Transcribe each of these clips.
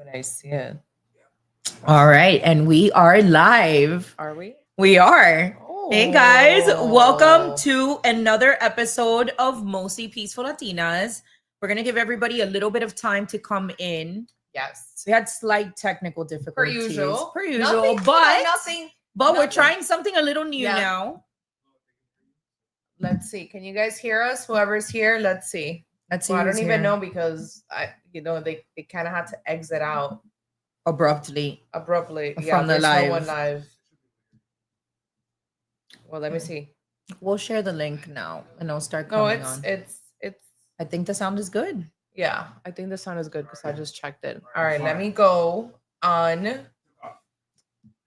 when I see it. All right, and we are live. Are we? We are. Hey guys, welcome Oh. to another episode of Mostly Peaceful Latinas. We're gonna give everybody a little bit of time to come in. Yes. We had slight technical Per difficulties, usual. per usual, Nothing, but nothing. we're nothing. trying something a little new Yeah. now. Let's see. Can you guys hear us? Whoever's here, let's see. Let's see. Well, I who's don't here. even know because they kind of had to exit out abruptly. abruptly. From the there's live. no one live. Well, let me see. We'll share the link now, and it'll start No, coming it's on. it's it's I think the sound is good. yeah. I think the sound is good because I just checked it. All right, let me go on.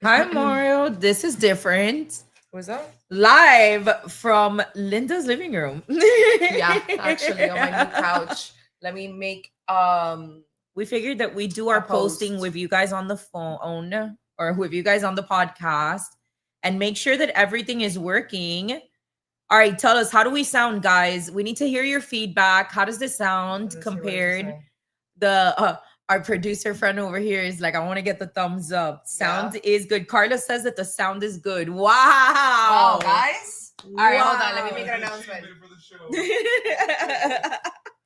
Hi, Mario. This is different. What's that? Live from Linda's living room. Yeah, actually on my new couch. Let me make We figured that we do our A post. posting with you guys on the phone or with you guys on the podcast and make sure that everything is working. All right, tell us, how do we sound, guys? We need to hear your feedback. How does this sound compared? Our producer friend over here is like, I want to get the thumbs up. Sound is good. Carla says that the sound is good. Wow. Wow, guys. All right, hold on. Let me Wow. make an announcement.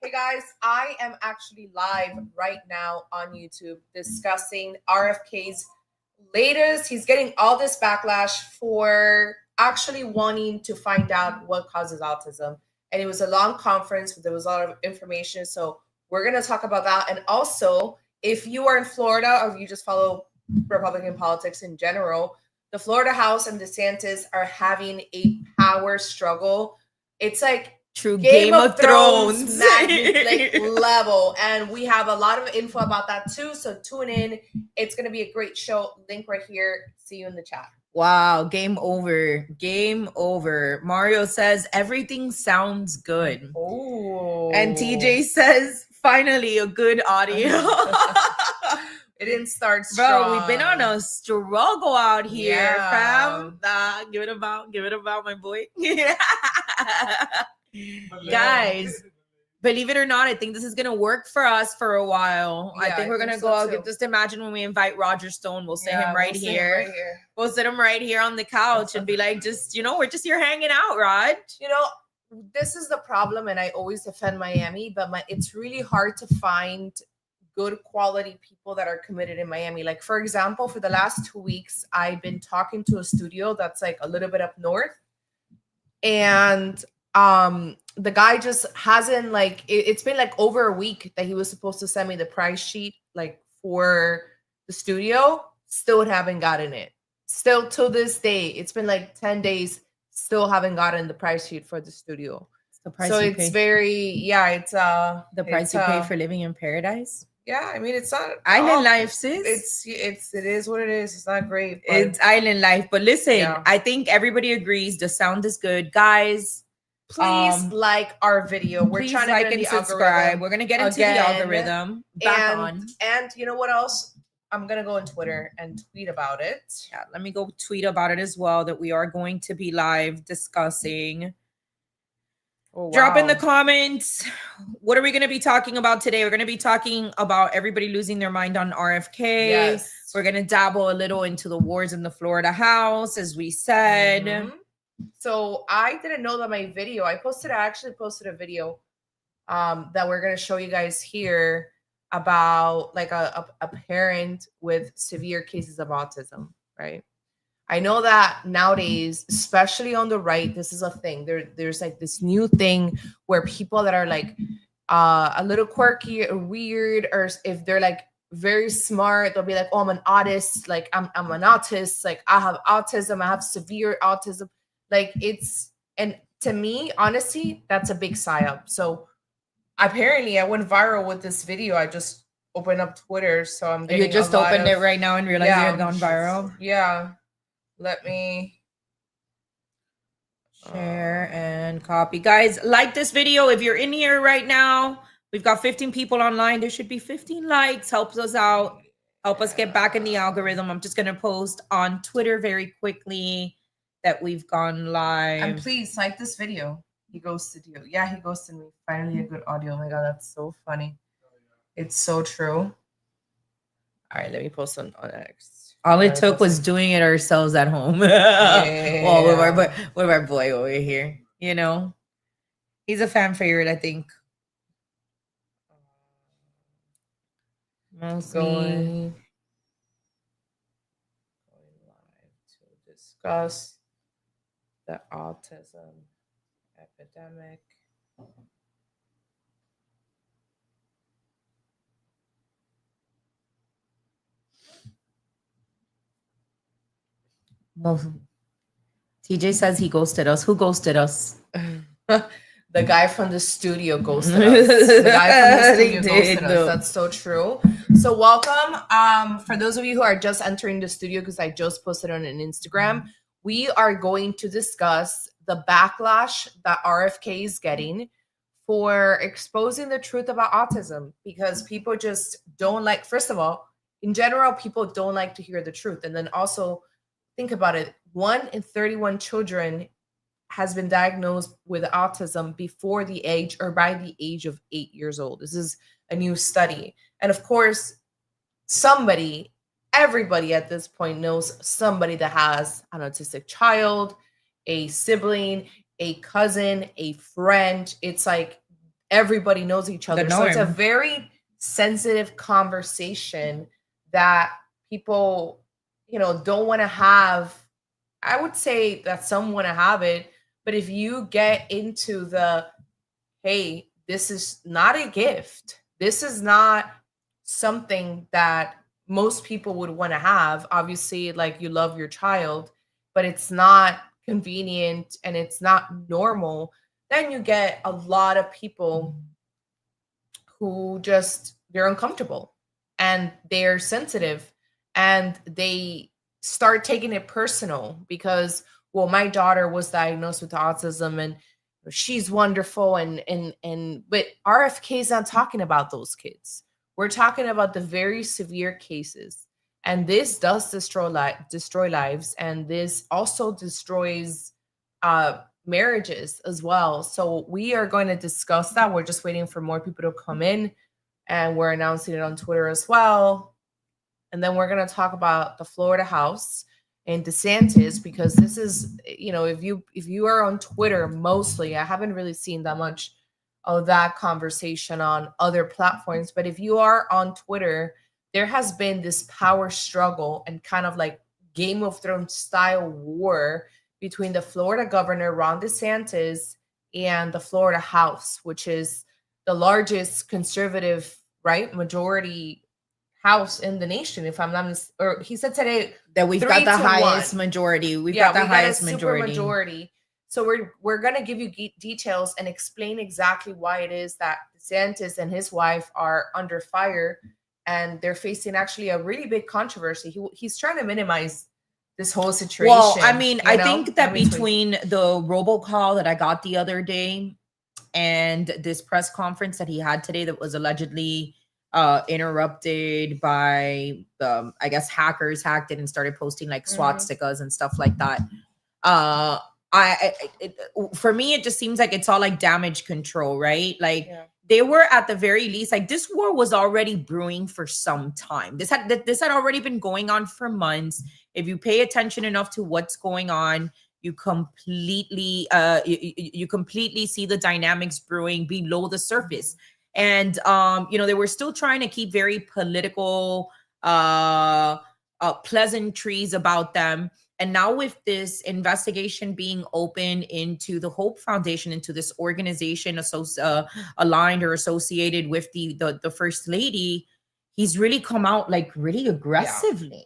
Hey guys, I am actually live right now on YouTube discussing RFK's latest. He's getting all this backlash for actually wanting to find out what causes autism. And it was a long conference, there was a lot of information. So we're going to talk about that. And also, if you are in Florida or if you just follow Republican politics in general, the Florida House and DeSantis are having a power struggle. It's like True Game of Thrones. level. And we have a lot of info about that too. So tune in. It's going to be a great show. Link right here. See you in the chat. Wow, game over. Game over. Mario says everything sounds good. Oh. And TJ says finally a good audio. It didn't start strong. Bro, we've been on a struggle out here, Yeah. fam. Give it about, my boy. Guys, believe it or not, I think this is gonna work for us for a while. I Yeah, think I we're think gonna so go out. too. Just imagine when we invite Roger Stone, we'll sit him right we'll sit here. him right here. We'll sit him right here on the couch and be like, just, we're just here hanging out, Rod. This is the problem, and I always defend Miami, but it's really hard to find good quality people that are committed in Miami. Like, for example, for the last 2 weeks, I've been talking to a studio that's like a little bit up north, and the guy just hasn't it's been like over a week that he was supposed to send me the price sheet like for the studio. Still haven't gotten it. Still to this day, it's been like 10 days, still haven't gotten the price sheet for the studio. It's the price So you it's pay. it's The price it's, you pay for living in paradise. yeah, I mean, it's not Island life, sis. it is what it is. It's not great, but It's island life. But listen, Yeah. I think everybody agrees the sound is good. Guys, please like our video. We're please trying to like get in and the subscribe. algorithm. We're gonna get into the again. algorithm. Back on. And you know what else? I'm gonna go on Twitter and tweet about it. Yeah, let me go tweet about it as well, that we are going to be live discussing. Oh, wow. Drop in the comments. What are we going to be talking about today? We're going to be talking about everybody losing their mind on RFK. Yes. We're going to dabble a little into the wars in the Florida House, as we said. Mhm. So I didn't know that my video, I actually posted a video that we're going to show you guys here about like a parent with severe cases of autism, right? I know that nowadays, especially on the right, this is a thing. There's like this new thing where people that are like a little quirky or weird, or if they're like very smart, they'll be like, "Oh, I'm an autist. Like I'm an autist. Like I have autism. I have severe autism." Like and to me, honestly, that's a big psyop. So apparently, I went viral with this video. I just opened up Twitter, so I'm getting. You just opened it right now and realized you had gone viral. Yeah. Let me share and copy. Guys, like this video if you're in here right now. We've got 15 people online. There should be 15 likes. Helps us out. Help us get back in the algorithm. I'm just going to post on Twitter very quickly that we've gone live. And please like this video. He ghosted you. Yeah, he ghosted me. Finally a good audio. Oh my God, that's so funny. It's so true. All right, let me post on X. All it took was doing it ourselves at home. Yeah. Well, with our boy over here, you know, he's a fan favorite, I think. Going live to discuss the autism epidemic. Well, TJ says he ghosted us. Who ghosted us? The guy from the studio ghosted us. The guy from the studio ghosted us. That's so true. So welcome. For those of you who are just entering the studio, because I just posted on an Instagram, we are going to discuss the backlash that RFK is getting for exposing the truth about autism, because people just don't like, first of all, in general, people don't like to hear the truth. And then also think about it. 1 in 31 children has been diagnosed with autism before the age or by the age of 8 years old. This is a new study. And of course, everybody at this point knows somebody that has an autistic child, a sibling, a cousin, a friend. It's like everybody knows each other. So it's a very sensitive conversation that people, don't want to have. I would say that some want to have it, but if you get into hey, this is not a gift. This is not something that most people would want to have. Obviously, like, you love your child, but it's not convenient and it's not normal. Then you get a lot of people who they're uncomfortable and they're sensitive and they start taking it personal because, well, my daughter was diagnosed with autism and she's wonderful. But RFK is not talking about those kids. We're talking about the very severe cases. And this does destroy lives. And this also destroys marriages as well. So we are going to discuss that. We're just waiting for more people to come in, and we're announcing it on Twitter as well. And then we're going to talk about the Florida House and DeSantis, because this is, if you are on Twitter, mostly, I haven't really seen that much of that conversation on other platforms. But if you are on Twitter, there has been this power struggle and kind of like Game of Thrones style war between the Florida governor, Ron DeSantis, and the Florida House, which is the largest conservative, majority house in the nation, if I'm not or he said today that we've got the highest majority. We've got the highest majority. So we're going to give you details and explain exactly why it is that DeSantis and his wife are under fire, and they're facing actually a really big controversy. He's trying to minimize this whole situation. Well, I mean, I think that between the robocall that I got the other day and this press conference that he had today that was allegedly interrupted by I guess hackers hacked it and started posting like swastikas and stuff like that. For me, it just seems like it's all like damage control, right? Like they were at the very least, like, this war was already brewing for some time. This had already been going on for months. If you pay attention enough to what's going on, you completely you completely see the dynamics brewing below the surface. And they were still trying to keep very political pleasantries about them. And now with this investigation being open into the Hope Foundation, into this organization aligned or associated with the First Lady, he's really come out like really aggressively.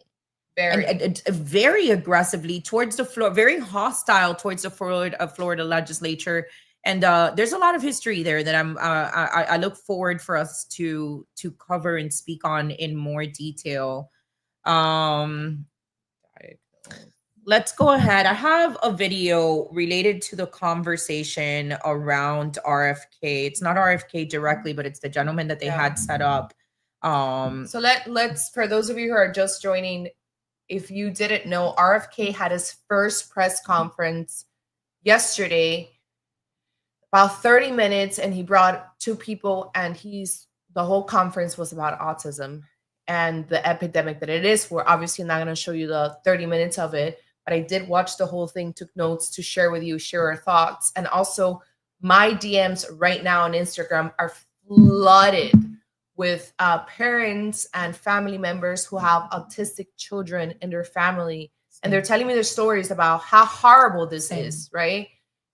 And very aggressively towards very hostile towards the Florida legislature. And there's a lot of history there that I look forward for us to cover and speak on in more detail. Let's go ahead. I have a video related to the conversation around RFK. It's not RFK directly, but it's the gentleman that they had set up. So let's, for those of you who are just joining, if you didn't know, RFK had his first press conference yesterday, about 30 minutes, and he brought 2 people, and the whole conference was about autism. and the epidemic that it is. We're obviously not going to show you the 30 minutes of it, but I did watch the whole thing, took notes to share with you, share our thoughts. And also my DMs right now on Instagram are flooded with parents and family members who have autistic children in their family. And they're telling me their stories about how horrible this is, right?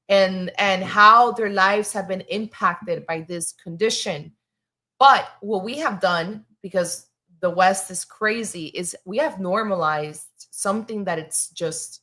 And how their lives have been impacted by this condition. But what we have done, because the West is crazy, is we have normalized something that it's just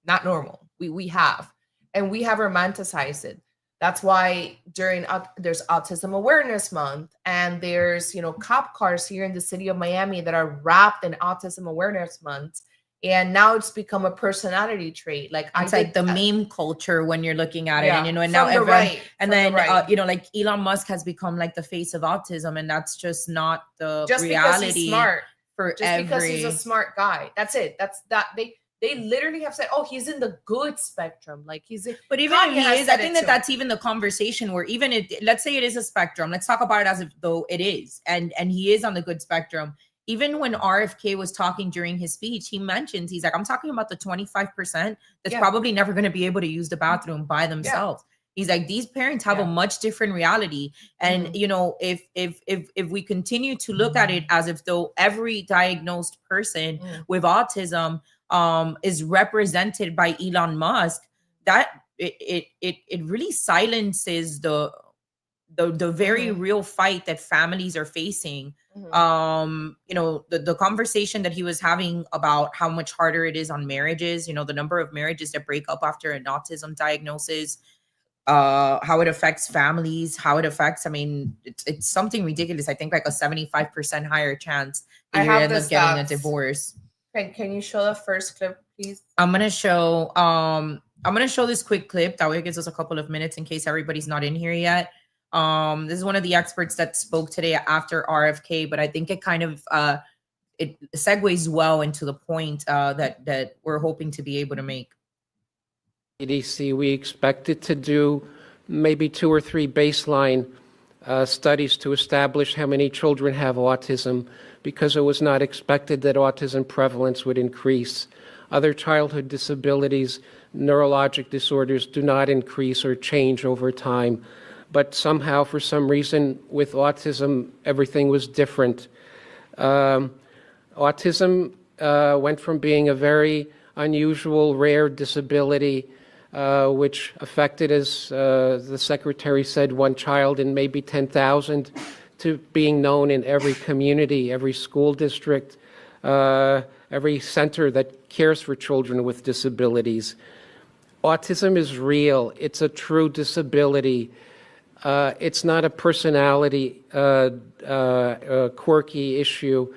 not normal. We have, and we have romanticized it. That's why during there's Autism Awareness Month, and there's cop cars here in the city of Miami that are wrapped in Autism Awareness Month. And now it's become a personality trait. Like it's like the meme culture when you're looking at it, and and now everyone, and then like Elon Musk has become like the face of autism, and that's just not the reality. Because he's smart, because he's a smart guy. That's it. They literally have said, "Oh, he's in the good spectrum." Like but even if he is, I think that's even the conversation where even let's say it is a spectrum. Let's talk about it as if though it is, and he is on the good spectrum. Even when RFK was talking during his speech, he mentions, he's like, I'm talking about the 25% that's probably never going to be able to use the bathroom by themselves. He's like, these parents have a much different reality. And, if we continue to look at it as if though every diagnosed person with autism is represented by Elon Musk, that it really silences the very real fight that families are facing. The conversation that he was having about how much harder it is on marriages, the number of marriages that break up after an autism diagnosis, how it affects families, how it affects, it's something ridiculous. I think like a 75% higher chance that you end up getting a divorce. Can you show the first clip, please? I'm gonna show this quick clip. That way it gives us a couple of minutes in case everybody's not in here yet. This is one of the experts that spoke today after RFK, but I think it kind of it segues well into the point that we're hoping to be able to make. CDC, we expected to do maybe 2 or 3 baseline studies to establish how many children have autism, because it was not expected that autism prevalence would increase. Other childhood disabilities, neurologic disorders do not increase or change over time. But somehow, for some reason, with autism, everything was different. Autism went from being a very unusual, rare disability, which affected, as the secretary said, 1 child in maybe 10,000, to being known in every community, every school district, every center that cares for children with disabilities. Autism is real. It's a true disability. It's not a personality quirky issue.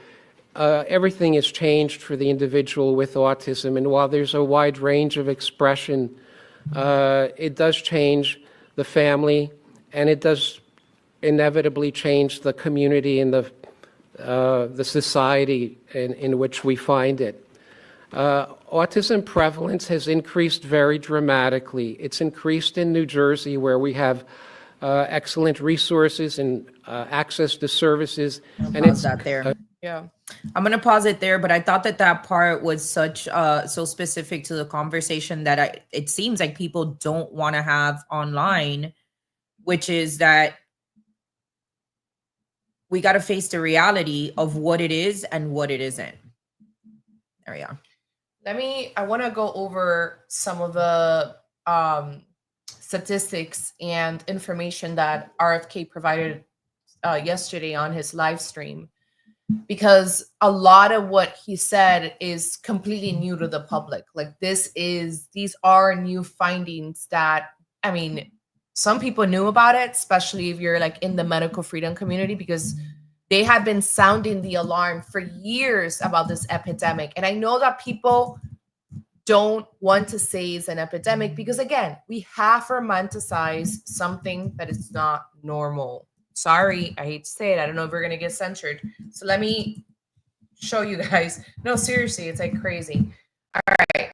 Everything has changed for the individual with autism, and while there's a wide range of expression, it does change the family, and it does inevitably change the community and the society in which we find it. Autism prevalence has increased very dramatically. It's increased in New Jersey, where we have excellent resources and access to services. And it's that there. I'm going to pause it there, but I thought that part was so specific to the conversation that it seems like people don't want to have online, which is that we got to face the reality of what it is and what it isn't. There we are. I want to go over some of the statistics and information that RFK provided yesterday on his live stream, because a lot of what he said is completely new to the public. Like these are new findings that, some people knew about it, especially if you're like in the medical freedom community, because they have been sounding the alarm for years about this epidemic. And I know that people don't want to say it's an epidemic because, again, we have romanticized something that is not normal. Sorry, I hate to say it. I don't know if we're going to get censored. So let me show you guys. No, seriously, it's like crazy. All right.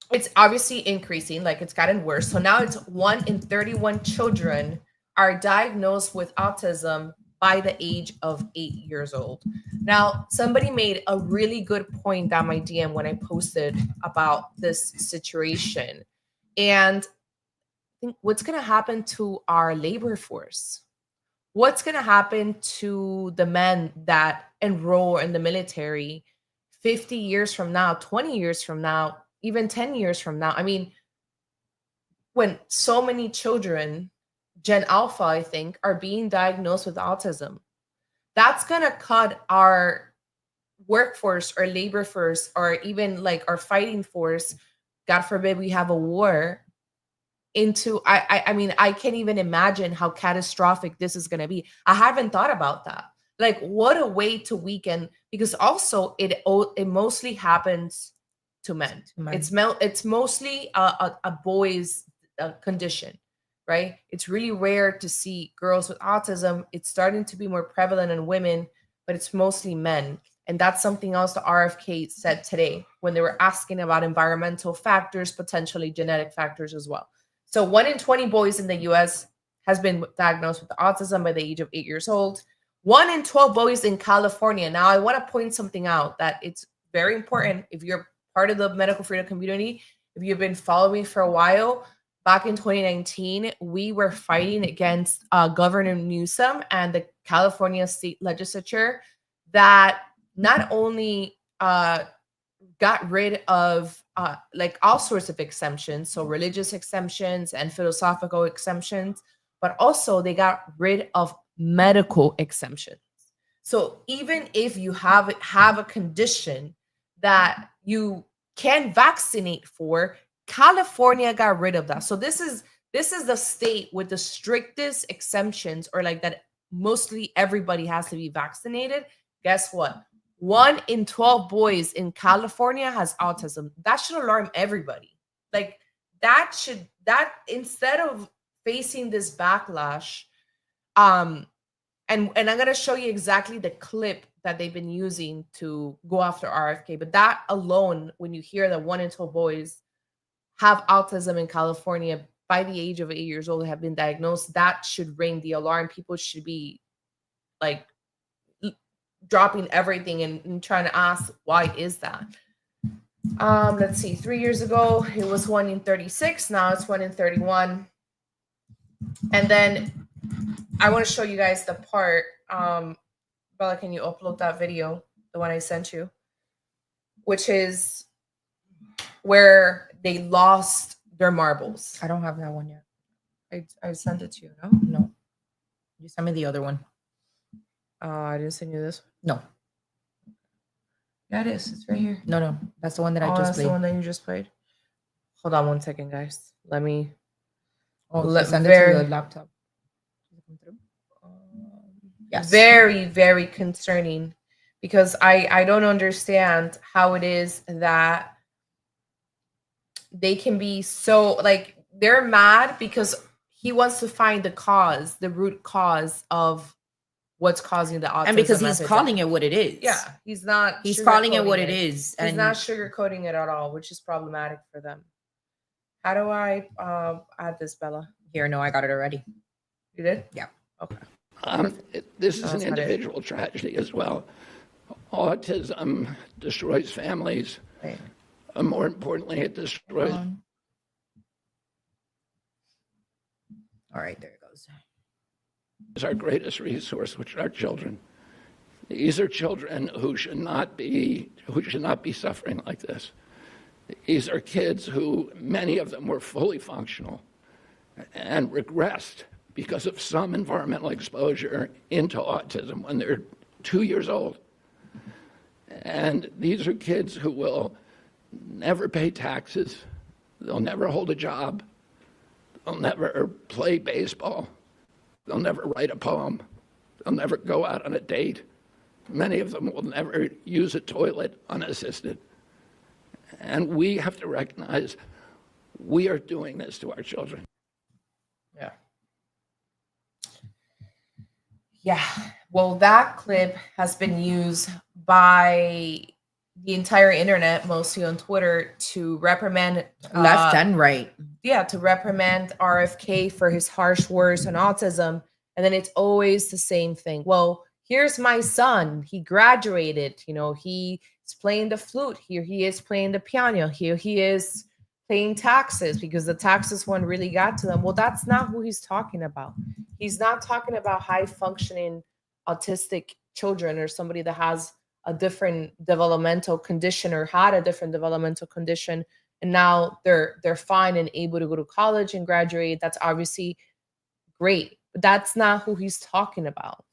It's obviously increasing, like it's gotten worse. So now it's 1 in 31 children are diagnosed with autism by the age of 8 years old. Now, somebody made a really good point on my DM when I posted about this situation. And I think what's going to happen to our labor force? What's going to happen to the men that enroll in the military 50 years from now, 20 years from now, even 10 years from now? I mean, when so many children, Gen Alpha, I think, are being diagnosed with autism, that's going to cut our workforce or labor force or even like our fighting force. God forbid we have a war into I mean, I can't even imagine how catastrophic this is going to be. I haven't thought about that. Like, what a way to weaken, because also it mostly happens to men. It's mostly a boy's condition, right? It's really rare to see girls with autism. It's starting to be more prevalent in women, but it's mostly men. And that's something else the RFK said today when they were asking about environmental factors, potentially genetic factors as well. So 1 in 20 boys in the US has been diagnosed with autism by the age of 8 years old. 1 in 12 boys in California. Now, I want to point something out that it's very important. If you're part of the medical freedom community, if you've been following for a while, back in 2019, we were fighting against Governor Newsom and the California state legislature that not only got rid of like all sorts of exemptions, so religious exemptions and philosophical exemptions, but also they got rid of medical exemptions. So even if you have a condition that you can vaccinate for, California got rid of that. So this is the state with the strictest exemptions, or like that mostly everybody has to be vaccinated. Guess what? 1 in 12 boys in California has autism. That should alarm everybody. Like that instead of facing this backlash, and I'm going to show you exactly the clip that they've been using to go after RFK. But that alone, when you hear that 1 in 12 boys have autism in California by the age of 8 years old, have been diagnosed, that should ring the alarm. People should be like dropping everything and trying to ask, why is that? Let's see. 3 years ago, it was 1 in 36. Now it's 1 in 31. And then I want to show you guys the part. Bella, can you upload that video, the one I sent you, which is where they lost their marbles. I don't have that one yet. I sent it to you, no? No. You sent me the other one. I didn't send you this one. No. Yeah, it is. It's right here. No. That's the one that I just that's played. The one that you just played. Hold on 1 second, guys. Let me. Send it to the laptop. Yes. Very, very concerning, because I don't understand how it is that they can be so, like, they're mad because he wants to find the root cause of what's causing the autism. And because he's calling it what it is. Yeah, he's calling it what it is. He's not sugarcoating it at all, which is problematic for them. How do I add this, Bella? Here, no, I got it already. You did? Yeah. Okay. This is an individual tragedy as well. Autism destroys families. Right. More importantly, it destroys. All right, there it goes. Is our greatest resource, which are our children. These are children who should not be suffering like this. These are kids who, many of them were fully functional and regressed because of some environmental exposure into autism when they're 2 years old. And these are kids who will never pay taxes. They'll never hold a job. They'll never play baseball. They'll never write a poem. They'll never go out on a date. Many of them will never use a toilet unassisted. And we have to recognize we are doing this to our children. Yeah. Yeah. Well, that clip has been used by the entire internet, mostly on Twitter, to reprimand left and right. Yeah, to reprimand RFK for his harsh words on autism. And then it's always the same thing. Well, here's my son. He graduated. You know, he's playing the flute. Here he is playing the piano. Here he is paying taxes because the taxes one really got to them. Well, that's not who he's talking about. He's not talking about high functioning autistic children or somebody that has a different developmental condition or had a different developmental condition, and now they're fine and able to go to college and graduate. That's obviously great, but that's not who he's talking about.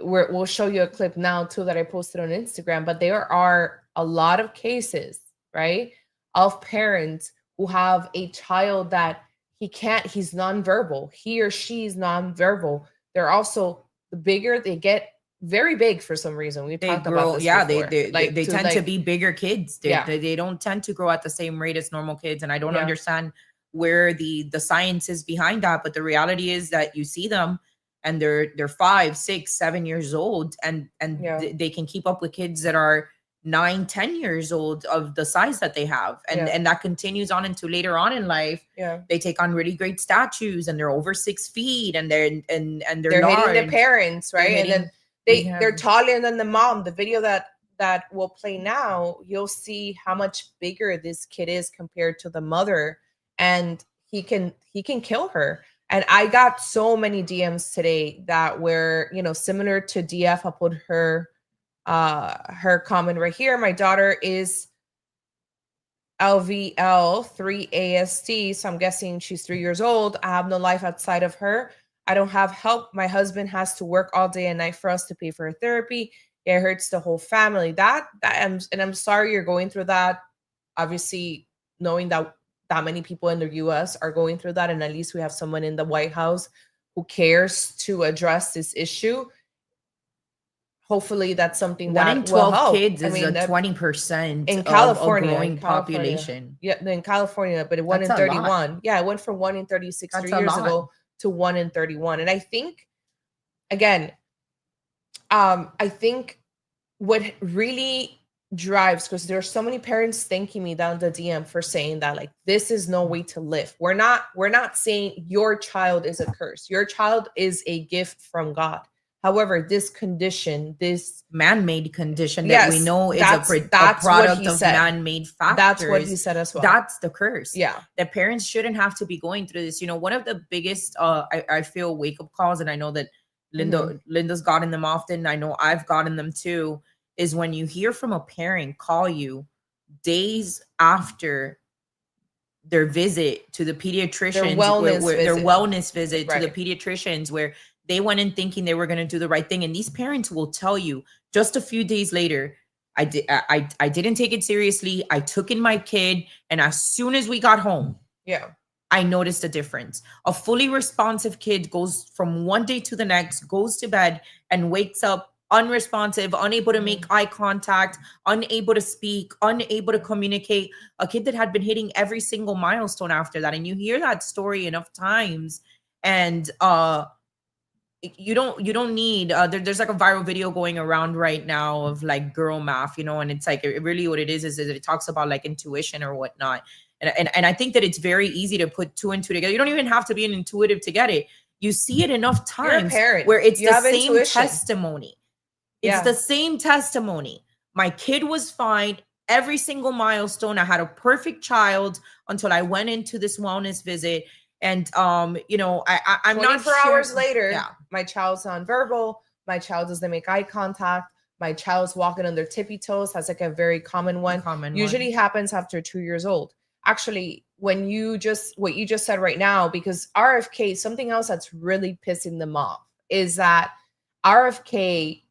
We'll show you a clip now too that I posted on Instagram, but there are a lot of cases, right, of parents who have a child that he's nonverbal. He or she is nonverbal. They're also, the bigger they get, very big for some reason. We talked about this before. They tend to be bigger kids. They don't tend to grow at the same rate as normal kids. And I don't understand where the science is behind that. But the reality is that you see them and they're 5, 6, 7 years old, and they can keep up with kids that are 9, 10 years old of the size that they have. And that continues on into later on in life. They take on really great statues and they're over 6 feet and they're hitting their parents, right? And then they're taller than the mom. The video that we'll play now, you'll see how much bigger this kid is compared to the mother, and he can kill her. And I got so many DMs today that were, you know, similar to DF. I'll put her comment right here. My daughter is LVL 3AST, so I'm guessing she's 3 years old. I have no life outside of her. I don't have help. My husband has to work all day and night for us to pay for her therapy. It hurts the whole family. I'm sorry you're going through that. Obviously, knowing that many people in the US are going through that, and at least we have someone in the White House who cares to address this issue. Hopefully that's something that 1 in 12 will help. kids is a 20% in California, of a growing population. Yeah, in California, but it went in 31. Yeah, it went from 1 in 36 3 years ago to 1 in 31. And I think, again, I think what really drives, because there's so many parents thanking me down the DM for saying that, like, this is no way to live. We're not saying your child is a curse. Your child is a gift from God. However, this condition, this man-made condition that we know is a product of man-made factors. That's what he said as well. That's the curse. Yeah. The parents shouldn't have to be going through this. You know, one of the biggest, I feel, wake-up calls, and I know that Linda's gotten them often. I know I've gotten them too, is when you hear from a parent call you days after their visit to the pediatricians, their wellness visit to the pediatricians, where they went in thinking they were going to do the right thing. And these parents will tell you just a few days later, I didn't take it seriously. I took in my kid. And as soon as we got home, I noticed a difference. A fully responsive kid goes from one day to the next, goes to bed and wakes up unresponsive, unable to make eye contact, unable to speak, unable to communicate. A kid that had been hitting every single milestone after that. And you hear that story enough times, and you don't need there's like a viral video going around right now of like girl math, you know, and it's like, really what it is that it talks about like intuition or whatnot. And I think that it's very easy to put 2 and 2 together. You don't even have to be an intuitive to get it. You see it enough times where it's the same testimony. It's the same testimony. My kid was fine every single milestone. I had a perfect child until I went into this wellness visit. And, you know, I'm not 24 hours later, my child's nonverbal. My child doesn't make eye contact. My child's walking on their tippy toes. That's like a very common one. Usually happens after 2 years old. Actually, what you just said right now, because RFK, something else that's really pissing them off is that RFK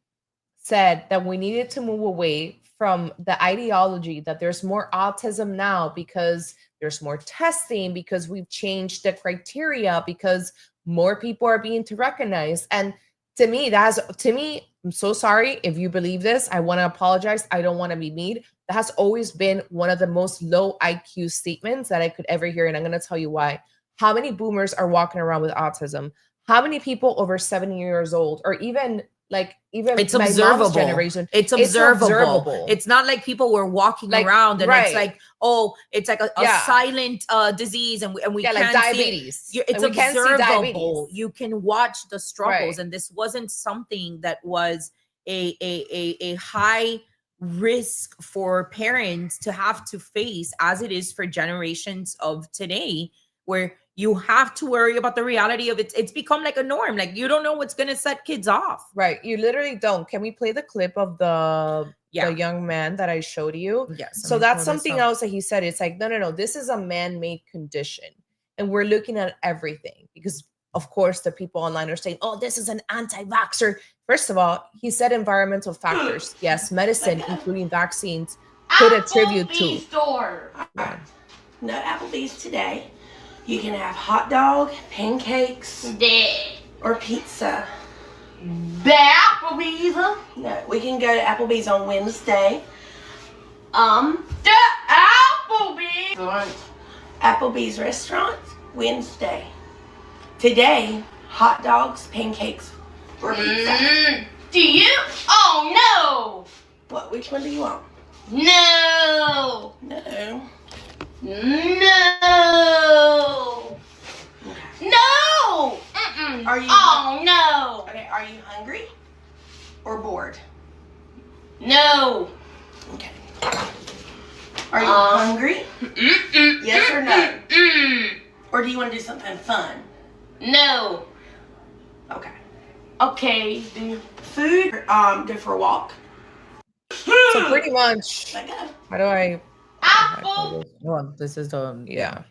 said that we needed to move away from the ideology that there's more autism now because there's more testing, because we've changed the criteria, because more people are being recognized. And to me, I'm so sorry if you believe this. I want to apologize. I don't want to be mean. That has always been one of the most low IQ statements that I could ever hear. And I'm going to tell you why. How many boomers are walking around with autism? How many people over 70 years old, or even like even it's my mom's observable. generation, It's observable. It's not like people were walking Like, around and right. it's like, oh, it's like a Yeah. silent disease, and we yeah, can't like see it. diabetes. It's Like, we can't see observable. diabetes. You can watch the struggles, Right. and this wasn't something that was a high risk for parents to have to face, as it is for generations of today, where you have to worry about the reality of it. It's become like a norm. Like, you don't know what's going to set kids off. Right. You literally don't. Can we play the clip of the young man that I showed you? Yes. So that's something else that he said. It's like, no. This is a man-made condition. And we're looking at everything because, of course, the people online are saying, oh, this is an anti-vaxxer. First of all, he said environmental factors. Yes, medicine, including vaccines, could attribute to. Store. No Applebee's today. You can have hot dog, pancakes, or pizza. The Applebee's. No, we can go to Applebee's on Wednesday. The Applebee's. Applebee's restaurant, Wednesday. Today, hot dogs, pancakes, or pizza. Do you? Oh What? Which one do you want? no! No. No! No! Mm-mm. Are you? Oh no! Okay. Are you hungry or bored? No! Okay. Are you hungry? Yes or no? Or do you want to do something fun? No. Okay. Okay. Food. Go for a walk. So pretty much, Let go. how do I? Apple. Well, this is the Yeah.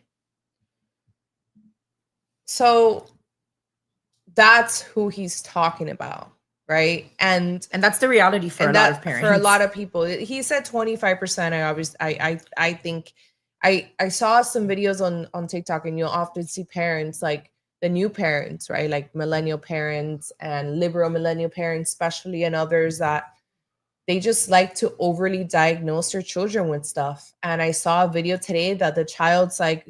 So that's who he's talking about, right? And that's the reality for a lot of parents. For a lot of people, he said 25%. I think I saw some videos on TikTok, and you'll often see parents, like the new parents, right? Like millennial parents and liberal millennial parents, especially, and others that they just like to overly diagnose their children with stuff. And I saw a video today that the child's like,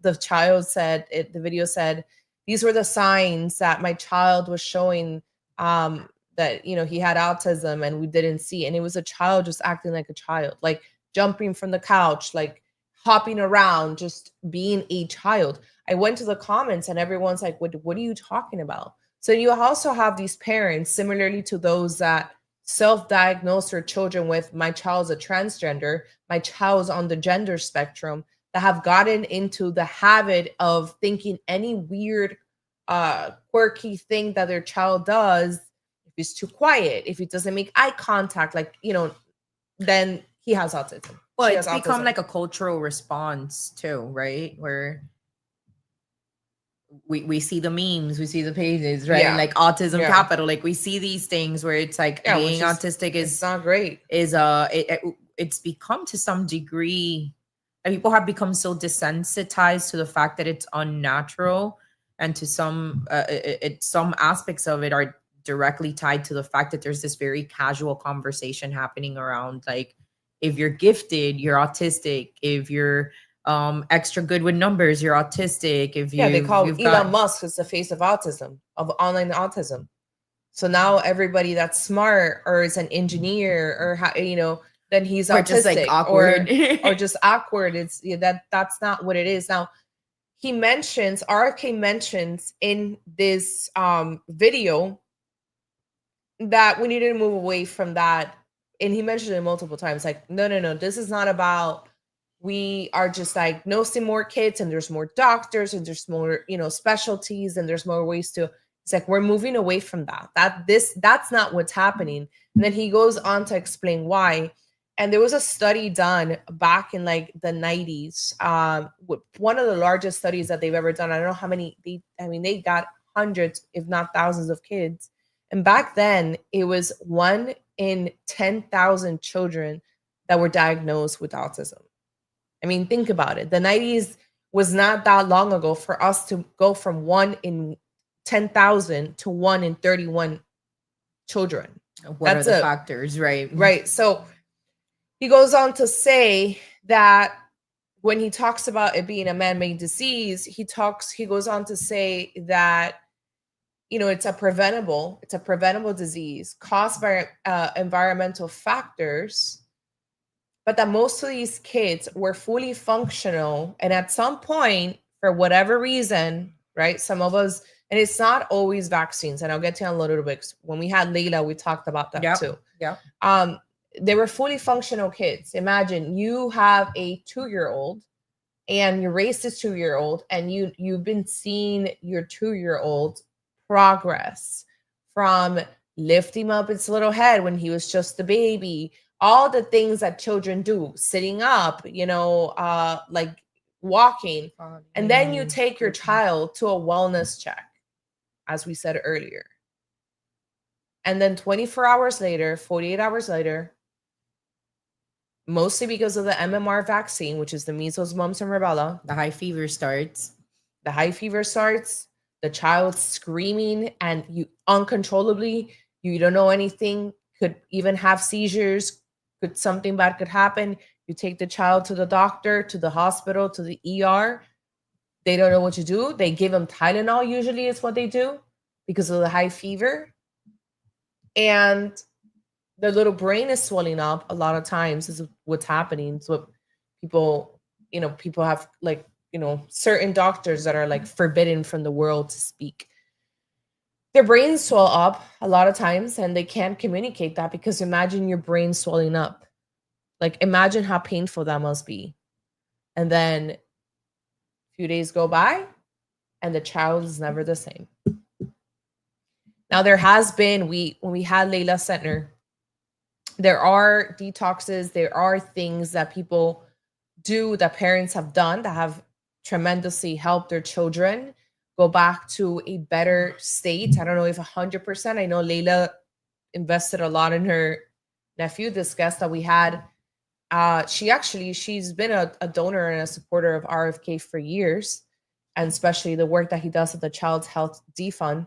the child said, the video said, these were the signs that my child was showing, that, you know, he had autism and we didn't see. And it was a child just acting like a child, like jumping from the couch, like hopping around, just being a child. I went to the comments and everyone's like, what are you talking about? So you also have these parents, similarly to those that self-diagnose their children with, my child's a transgender, my child's on the gender spectrum, that have gotten into the habit of thinking any weird, quirky thing that their child does, if he's too quiet, if he doesn't make eye contact, like, you know, then he has autism. Well, She it's has become autism. like a cultural response too, right? Where we see the memes, we see the pages, right? Yeah. Like autism Yeah. capital, like we see these things where it's like Yeah, being which is- autistic it's is not great. It's become to some degree, and people have become so desensitized to the fact that it's unnatural, and to some some aspects of it are directly tied to the fact that there's this very casual conversation happening around, like, if you're gifted, you're autistic. If you're extra good with numbers, you're autistic. If Yeah, they call you've Elon got, Musk is the face of autism, of online autism. So now everybody that's smart or is an engineer or you know, then he's or autistic, just like awkward, or just awkward. It's that's not what it is. Now he mentions, RFK mentions in this video that we need to move away from that, and he mentioned it multiple times. Like, no, this is not about, we are just diagnosing more kids and there's more doctors and there's more, you know, specialties and there's more ways to, it's like, we're moving away from that. That's not what's happening. And then he goes on to explain why. And there was a study done back in like the 90s, one of the largest studies that they've ever done. I don't know how many, they got hundreds, if not thousands of kids. And back then it was 1 in 10,000 children that were diagnosed with autism. I mean, think about it. The 90s was not that long ago for us to go from 1 in 10,000 to 1 in 31 children. what are the factors, right? Right. So he goes on to say that when he talks about it being a man-made disease, he goes on to say that, it's a preventable disease caused by environmental factors, but that most of these kids were fully functional. And at some point, for whatever reason, right, some of us, and it's not always vaccines, and I'll get to you in a little bit. When we had Layla, we talked about that too. Yeah. They were fully functional kids. Imagine you have a 2-year-old and you raise this 2-year-old, and you've been seeing your 2-year-old progress from lifting up its little head when he was just a baby, all the things that children do, sitting up, like walking. And then you take your child to a wellness check, as we said earlier. And then 24 hours later, 48 hours later, mostly because of the MMR vaccine, which is the measles, mumps, and rubella, The high fever starts. The child screaming and you uncontrollably, you don't know anything, could even have seizures, something bad could happen. You take the child to the doctor, to the hospital, to the ER. They don't know what to do. They give them Tylenol, usually is what they do, because of the high fever. And the little brain is swelling up a lot of times is what's happening. It's what people have, like, certain doctors that are like forbidden from the world to speak. Their brains swell up a lot of times and they can't communicate that, because imagine your brain swelling up. Like, imagine how painful that must be. And then a few days go by and the child is never the same. Now, there has been, when we had Layla Center, there are detoxes, there are things that people do, that parents have done, that have tremendously helped their children go back to a better state. I don't know if 100%. I know Layla invested a lot in her nephew. This guest that we had, she's been a donor and a supporter of RFK for years, and especially the work that he does at the Child's Health Fund.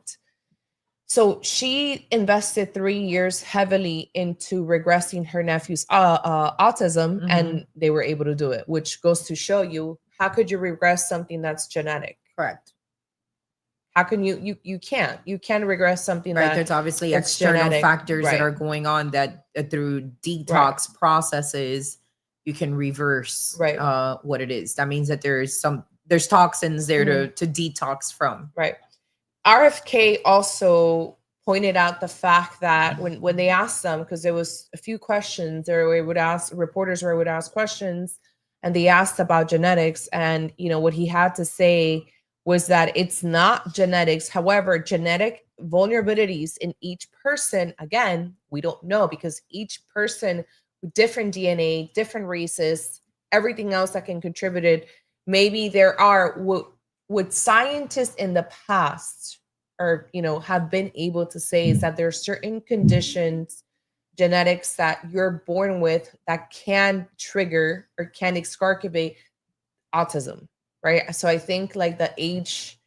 So she invested 3 years heavily into regressing her nephew's autism, and they were able to do it, which goes to show you, how could you regress something that's genetic? Correct. How can you can't regress something right? that There's obviously that's external genetic. factors Right. that are going on that through detox processes, you can reverse what it is. That means that there's toxins there to detox from. Right. RFK also pointed out the fact that when they asked them, because there was a few questions, reporters would ask questions, and they asked about genetics, and what he had to say was that it's not genetics. However, genetic vulnerabilities in each person, again, we don't know, because each person with different DNA, different races, everything else that can contribute it. Maybe there are what scientists in the past have been able to say is that there are certain conditions, genetics that you're born with that can trigger or can exacerbate autism, right? So I think like the age,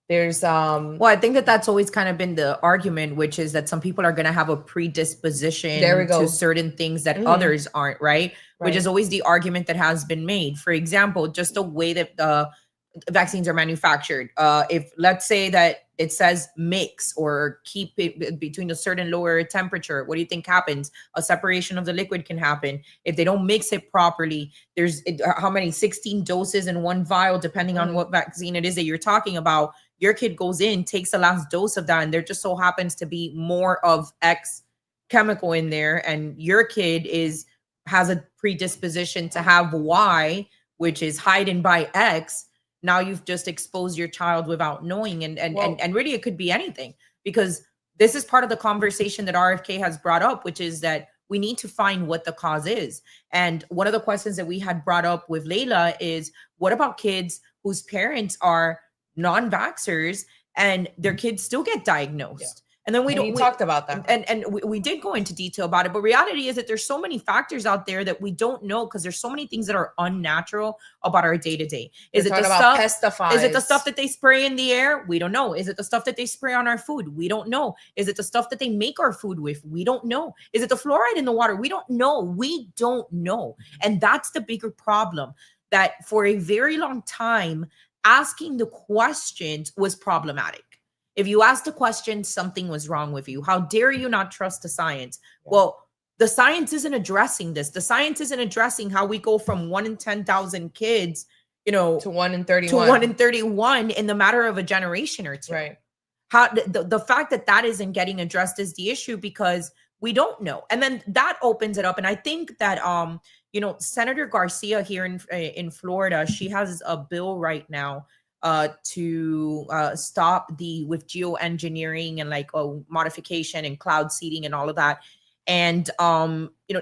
there's well, I think that's always kind of been the argument, which is that some people are going to have a predisposition to certain things that others aren't, right? Which is always the argument that has been made. For example, just the way that the vaccines are manufactured. If let's say that it says mix or keep it between a certain lower temperature, what do you think happens? A separation of the liquid can happen. If they don't mix it properly, there's how many 16 doses in one vial, depending on what vaccine it is that you're talking about. Your kid goes in, takes the last dose of that, and there just so happens to be more of X chemical in there, and your kid has a predisposition to have Y, which is hidden by X. Now you've just exposed your child without knowing, and really it could be anything, because this is part of the conversation that RFK has brought up, which is that we need to find what the cause is. And one of the questions that we had brought up with Layla is, what about kids whose parents are non-vaxxers and their kids still get diagnosed? Yeah. And then we talked about that. And we did go into detail about it. But reality is that there's so many factors out there that we don't know, because there's so many things that are unnatural about our day-to-day. Is it the stuff, pesticides? Is it the stuff that they spray in the air? We don't know. Is it the stuff that they spray on our food? We don't know. Is it the stuff that they make our food with? We don't know. Is it the fluoride in the water? We don't know. We don't know. And that's the bigger problem, that for a very long time, asking the questions was problematic. If you asked a question, something was wrong with you. How dare you not trust the science? Well, the science isn't addressing this. The science isn't addressing how we go from 1 in 10,000 kids, to 1 in 31. To 1 in 31 in the matter of a generation or two. Right. How the fact that isn't getting addressed is the issue, because we don't know. And then that opens it up. And I think that Senator Garcia here in Florida, she has a bill right now to stop with geoengineering and modification and cloud seeding and all of that. And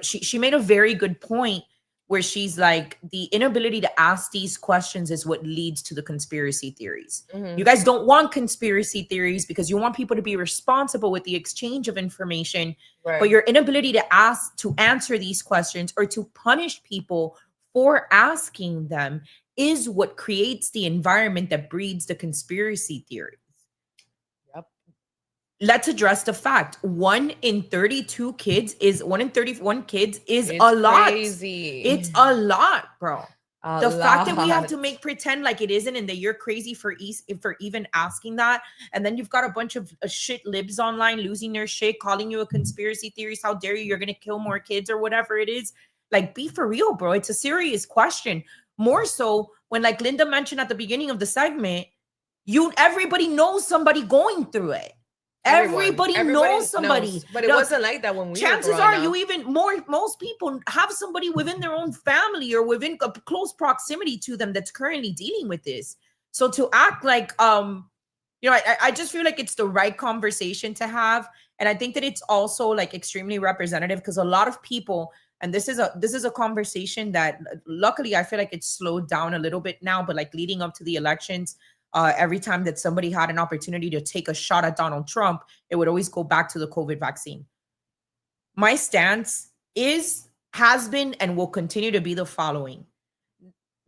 she made a very good point where she's like, the inability to ask these questions is what leads to the conspiracy theories. Mm-hmm. You guys don't want conspiracy theories because you want people to be responsible with the exchange of information. Right. But your inability to answer these questions or to punish people for asking them is what creates the environment that breeds the conspiracy theories. Yep. Let's address the fact 1 in 31 kids is It's a lot. crazy. It's a lot, bro. The fact that we have to lot. make pretend like it isn't, and that you're crazy for even asking that, and then you've got a bunch of shit libs online losing their shit, calling you a conspiracy theorist. How dare you? You're gonna kill more kids or whatever it is. Like, be for real, bro. It's a serious question. More so when, like Linda mentioned at the beginning of the segment, everybody knows somebody going through it. Everybody knows somebody. knows. But it wasn't like that when we chances were growing are up. you even most people have somebody within their own family or within a close proximity to them that's currently dealing with this. So to act like I just feel like it's the right conversation to have. And I think that it's also like extremely representative, because a lot of people, and this is a conversation that luckily I feel like it's slowed down a little bit now, but like leading up to the elections, every time that somebody had an opportunity to take a shot at Donald Trump, it would always go back to the COVID vaccine. My stance has been, and will continue to be the following.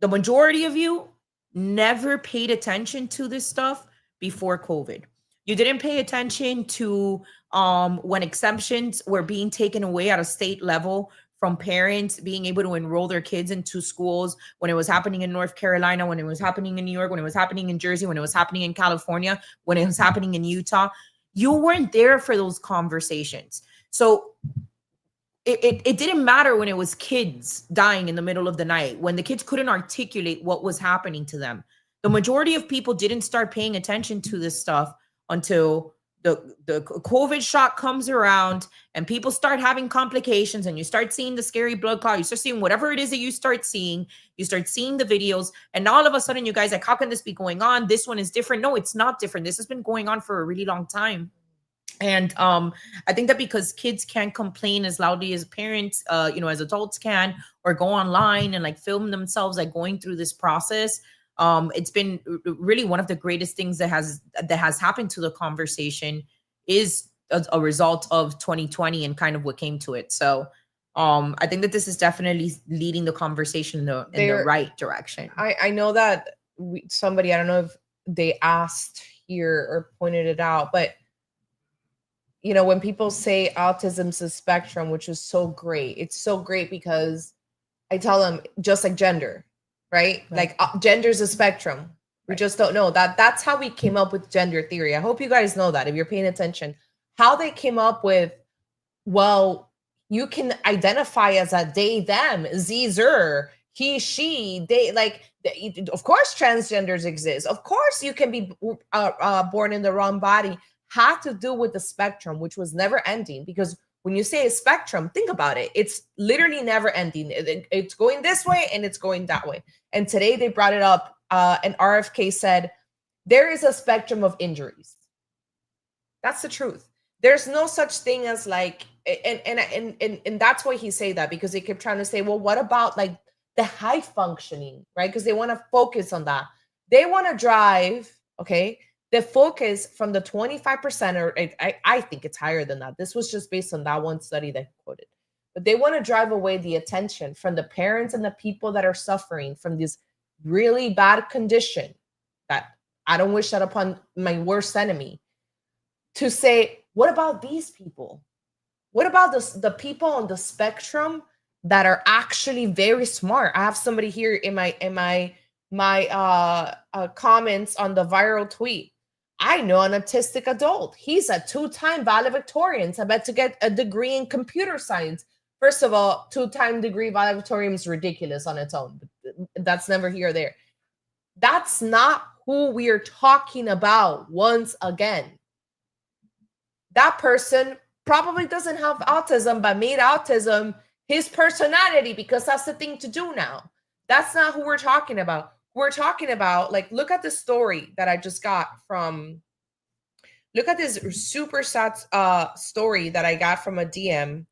The majority of you never paid attention to this stuff before COVID. You didn't pay attention to when exemptions were being taken away at a state level from parents being able to enroll their kids into schools, when it was happening in North Carolina, when it was happening in New York, when it was happening in Jersey, when it was happening in California, when it was happening in Utah. You weren't there for those conversations. So it didn't matter when it was kids dying in the middle of the night, when the kids couldn't articulate what was happening to them. The majority of people didn't start paying attention to this stuff until the COVID shot comes around and people start having complications, and you start seeing the scary blood clot. You start seeing whatever it is that you start seeing the videos, and all of a sudden you guys like, how can this be going on? This one is different. No, it's not different. This has been going on for a really long time. And I think that because kids can't complain as loudly as parents, as adults can, or go online and like film themselves like going through this process. It's been really one of the greatest things that has happened to the conversation, is a result of 2020 and kind of what came to it. So I think that this is definitely leading the conversation in the right direction. I know that somebody, I don't know if they asked here or pointed it out, but when people say autism's a spectrum, which is so great, it's so great because I tell them, just like gender, right? Like gender is a spectrum. We just don't know that. That's how we came up with gender theory. I hope you guys know that if you're paying attention, how they came up with, well, you can identify as a they, them, z, zer, he, she, they, of course, transgenders exist. Of course, you can be born in the wrong body. Had to do with the spectrum, which was never ending. Because when you say a spectrum, think about it. It's literally never ending. It's going this way and it's going that way. And today they brought it up. And RFK said, there is a spectrum of injuries. That's the truth. There's no such thing as like, and that's why he say that, because they kept trying to say, well, what about like the high functioning, right? Because they want to focus on that. They want to drive, okay, the focus from the 25%, or I think it's higher than that. This was just based on that one study that he quoted. But they want to drive away the attention from the parents and the people that are suffering from this really bad condition that I don't wish that upon my worst enemy, to say, what about these people? What about the people on the spectrum that are actually very smart? I have somebody here in my comments on the viral tweet. I know an autistic adult. He's a 2-time valedictorian. So I bet to get a degree in computer science. First of all, 2-time degree valedictorian is ridiculous on its own. That's never here or there. That's not who we're talking about once again. That person probably doesn't have autism, but made autism his personality because that's the thing to do now. That's not who we're talking about. We're talking about, like, look at the story that I just got from, look at this super sad story that I got from a DM.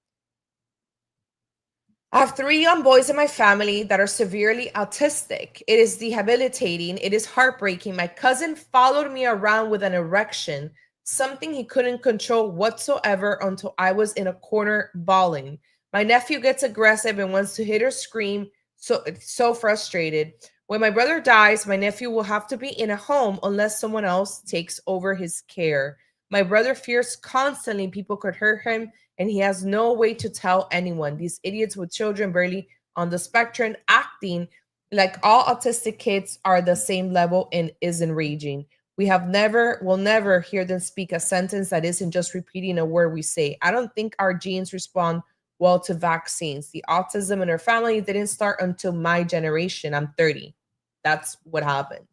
I have 3 young boys in my family that are severely autistic. It is debilitating. It is heartbreaking. My cousin followed me around with an erection, something he couldn't control whatsoever until I was in a corner bawling. My nephew gets aggressive and wants to hit or scream, so frustrated. When my brother dies, my nephew will have to be in a home unless someone else takes over his care. My brother fears constantly people could hurt him, and he has no way to tell anyone. These idiots with children barely on the spectrum acting like all autistic kids are the same level and is enraging. We will never hear them speak a sentence that isn't just repeating a word we say. I don't think our genes respond well to vaccines. The autism in our family didn't start until my generation. I'm 30. That's what happened.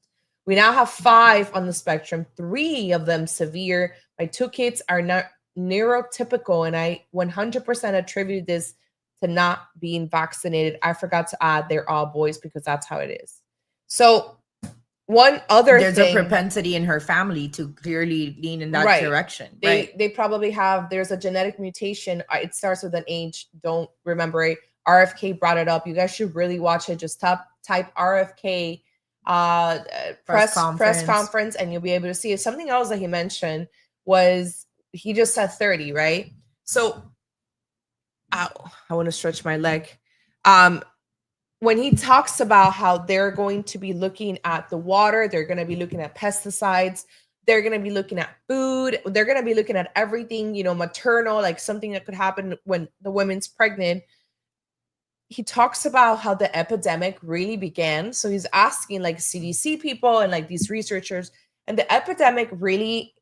We now have 5 on the spectrum, 3 of them severe. My 2 kids are not neurotypical, and I 100% attribute this to not being vaccinated. I forgot to add they're all boys because that's how it is. So one other There's thing, a propensity in her family to clearly lean in that direction. They probably have, there's a genetic mutation. It starts with an age. Don't remember it. RFK brought it up. You guys should really watch it. Just type RFK press conference and you'll be able to see it. Something else that he mentioned was, he just said 30, right? So I want to stretch my leg. When he talks about how they're going to be looking at the water, they're going to be looking at pesticides, they're going to be looking at food, they're going to be looking at everything, maternal, like something that could happen when the woman's pregnant. He talks about how the epidemic really began. So he's asking like CDC people and like these researchers, and the epidemic really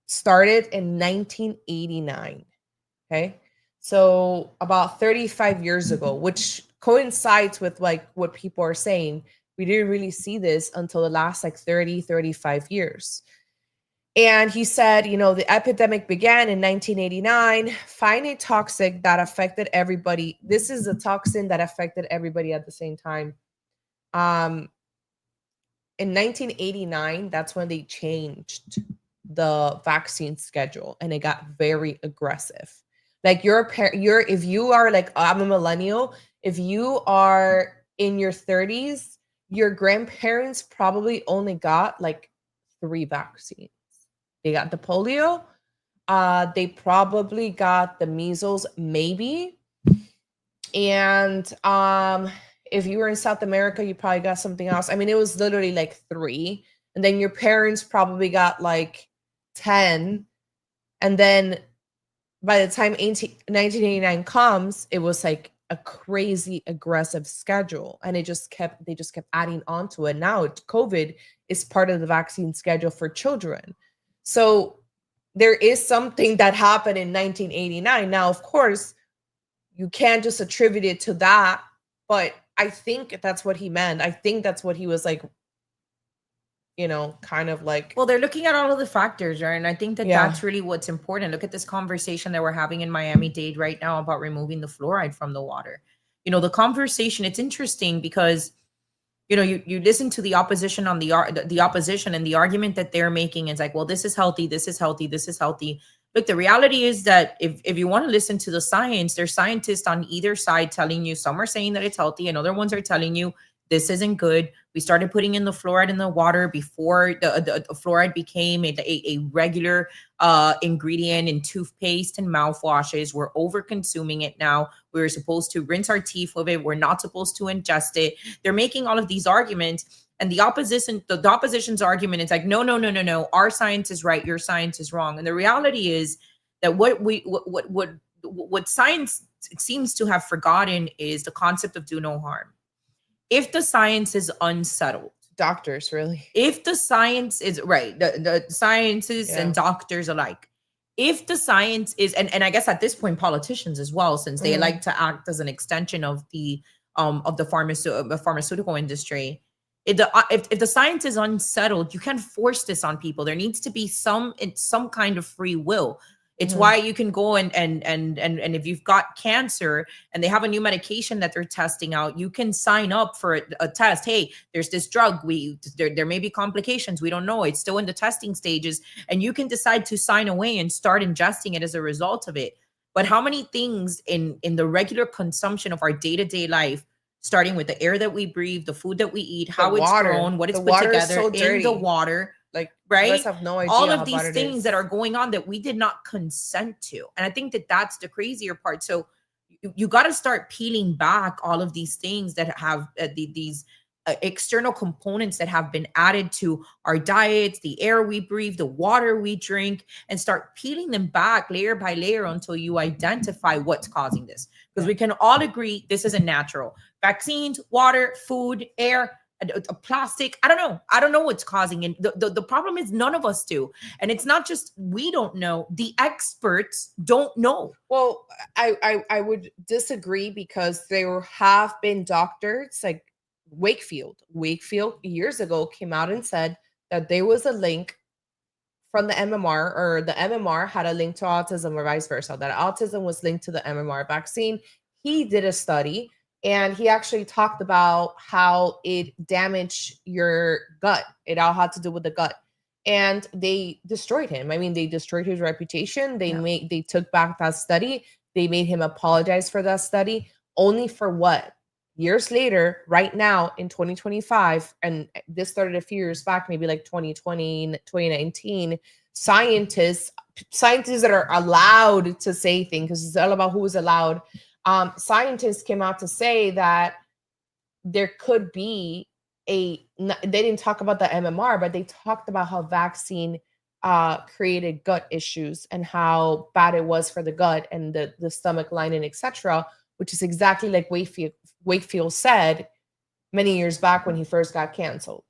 started in 1989. Okay. So about 35 years ago, which coincides with like what people are saying. We didn't really see this until the last like 35 years. And he said, the epidemic began in 1989, finding toxic that affected everybody. This is a toxin that affected everybody at the same time. In 1989, that's when they changed the vaccine schedule and it got very aggressive. Like if you are like, I'm a millennial, if you are in your 30s, your grandparents probably only got like 3 vaccines. They got the polio. They probably got the measles, maybe. And if you were in South America, you probably got something else. I mean, it was literally like 3. And then your parents probably got like 10. And then by the time 1989 comes, it was like a crazy aggressive schedule. And they just kept adding on to it. Now COVID is part of the vaccine schedule for children. So there is something that happened in 1989. Now, of course, you can't just attribute it to that, but I think that's what he meant. I think that's what he was like, kind of like. Well, they're looking at all of the factors, right? And I think that's really what's important. Look at this conversation that we're having in Miami-Dade right now about removing the fluoride from the water. The conversation, it's interesting because you listen to the opposition on the opposition, and the argument that they're making is like, well, this is healthy, this is healthy, this is healthy. Look, the reality is that if you want to listen to the science, there's scientists on either side telling you, some are saying that it's healthy and other ones are telling you this isn't good. We started putting in the fluoride in the water before the fluoride became a regular ingredient in toothpaste and mouthwashes. We're over consuming it now. We're supposed to rinse our teeth with it. We're not supposed to ingest it. They're making all of these arguments, and the opposition's argument is like, no. Our science is right. Your science is wrong. And the reality is that what science seems to have forgotten is the concept of do no harm. If the science is unsettled, doctors, really. If the science is right, the scientists and doctors alike, if the science is, and I guess at this point politicians as well, since they like to act as an extension of the pharmaceutical industry, if the science is unsettled, you can't force this on people. There needs to be some kind of free will. It's why you can go and if you've got cancer and they have a new medication that they're testing out, you can sign up for a test. Hey, there's this drug. There may be complications. We don't know. It's still in the testing stages, and you can decide to sign away and start ingesting it as a result of it. But how many things in the regular consumption of our day-to-day life, starting with the air that we breathe, the food that we eat, how it's grown, what it's put together in the water, like, right? You guys have no idea all of these things that are going on that we did not consent to. And I think that that's the crazier part. So you got to start peeling back all of these things that have these external components that have been added to our diets, the air we breathe, the water we drink, and start peeling them back layer by layer until you identify what's causing this. Because we can all agree this isn't natural. Vaccines, water, food, air, plastic. I don't know what's causing it. The problem is none of us do. And it's not just we don't know, the experts don't know. Well, I would disagree, because there have been doctors like Wakefield years ago came out and said that there was a link from the MMR, or the MMR had a link to autism, or vice versa, that autism was linked to the MMR vaccine. He did a study, and he actually talked about how it damaged your gut. It all had to do with the gut. And they destroyed him. I mean, they destroyed his reputation. They took back that study. They made him apologize for that study, only for what? Years later, right now in 2025, and this started a few years back, maybe like 2020, 2019, scientists that are allowed to say things, because it's all about who is allowed. Scientists came out to say that there could be they didn't talk about the MMR, but they talked about how vaccine created gut issues and how bad it was for the gut and the stomach lining, etc., which is exactly like Wakefield said many years back when he first got canceled.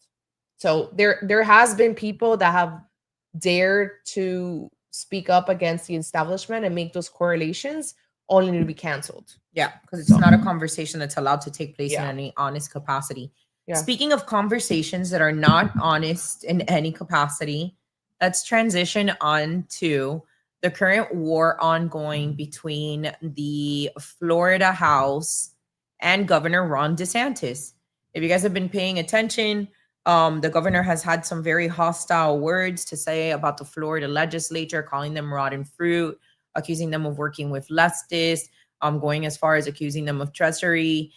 So there has been people that have dared to speak up against the establishment and make those correlations, only to be canceled. Yeah, because it's not a conversation that's allowed to take place in any honest capacity. Yeah. Speaking of conversations that are not honest in any capacity, let's transition on to the current war ongoing between the Florida House and Governor Ron DeSantis. If you guys have been paying attention, the governor has had some very hostile words to say about the Florida legislature, calling them rotten fruit, accusing them of working with leftists, going as far as accusing them of treachery.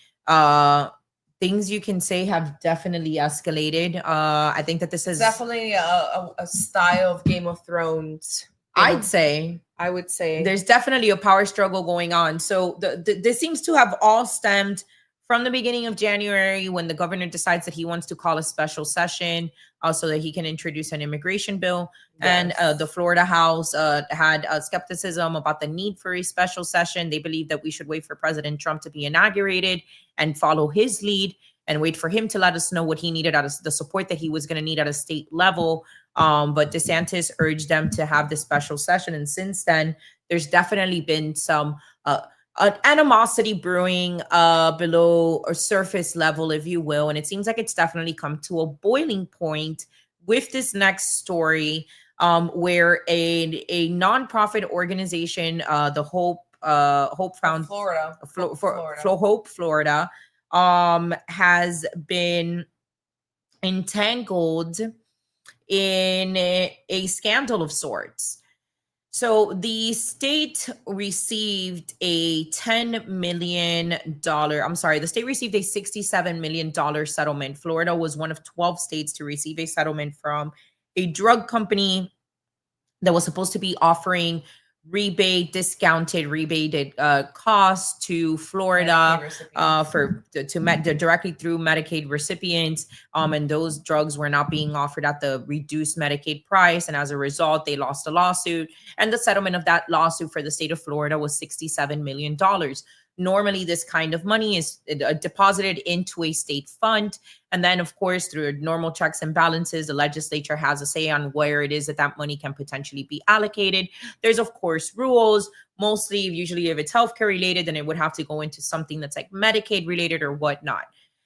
Things you can say have definitely escalated. I think that this is definitely a style of Game of Thrones. I would say there's definitely a power struggle going on. So this seems to have all stemmed from the beginning of January, when the governor decides that he wants to call a special session so that he can introduce an immigration bill. Yes. And the Florida House had skepticism about the need for a special session. They believe that we should wait for President Trump to be inaugurated and follow his lead and wait for him to let us know what he needed out of the support that he was going to need at a state level. But DeSantis urged them to have this special session. And since then, there's definitely been some animosity brewing below or surface level, if you will. And it seems like it's definitely come to a boiling point with this next story, where a nonprofit organization, the Hope Florida, has been entangled in a scandal of sorts. So the state received a $10 million, the state received a $67 million settlement. Florida was one of 12 states to receive a settlement from a drug company that was supposed to be offering discounted rebated costs to Florida directly through Medicaid recipients. And those drugs were not being offered at the reduced Medicaid price. And as a result, they lost a lawsuit. And the settlement of that lawsuit for the state of Florida was $67 million. Normally, this kind of money is deposited into a state fund. And then, of course, through normal checks and balances, the legislature has a say on where it is that that money can potentially be allocated. There's, of course, rules. Mostly, usually if it's healthcare related, then it would have to go into something that's like Medicaid related or whatnot.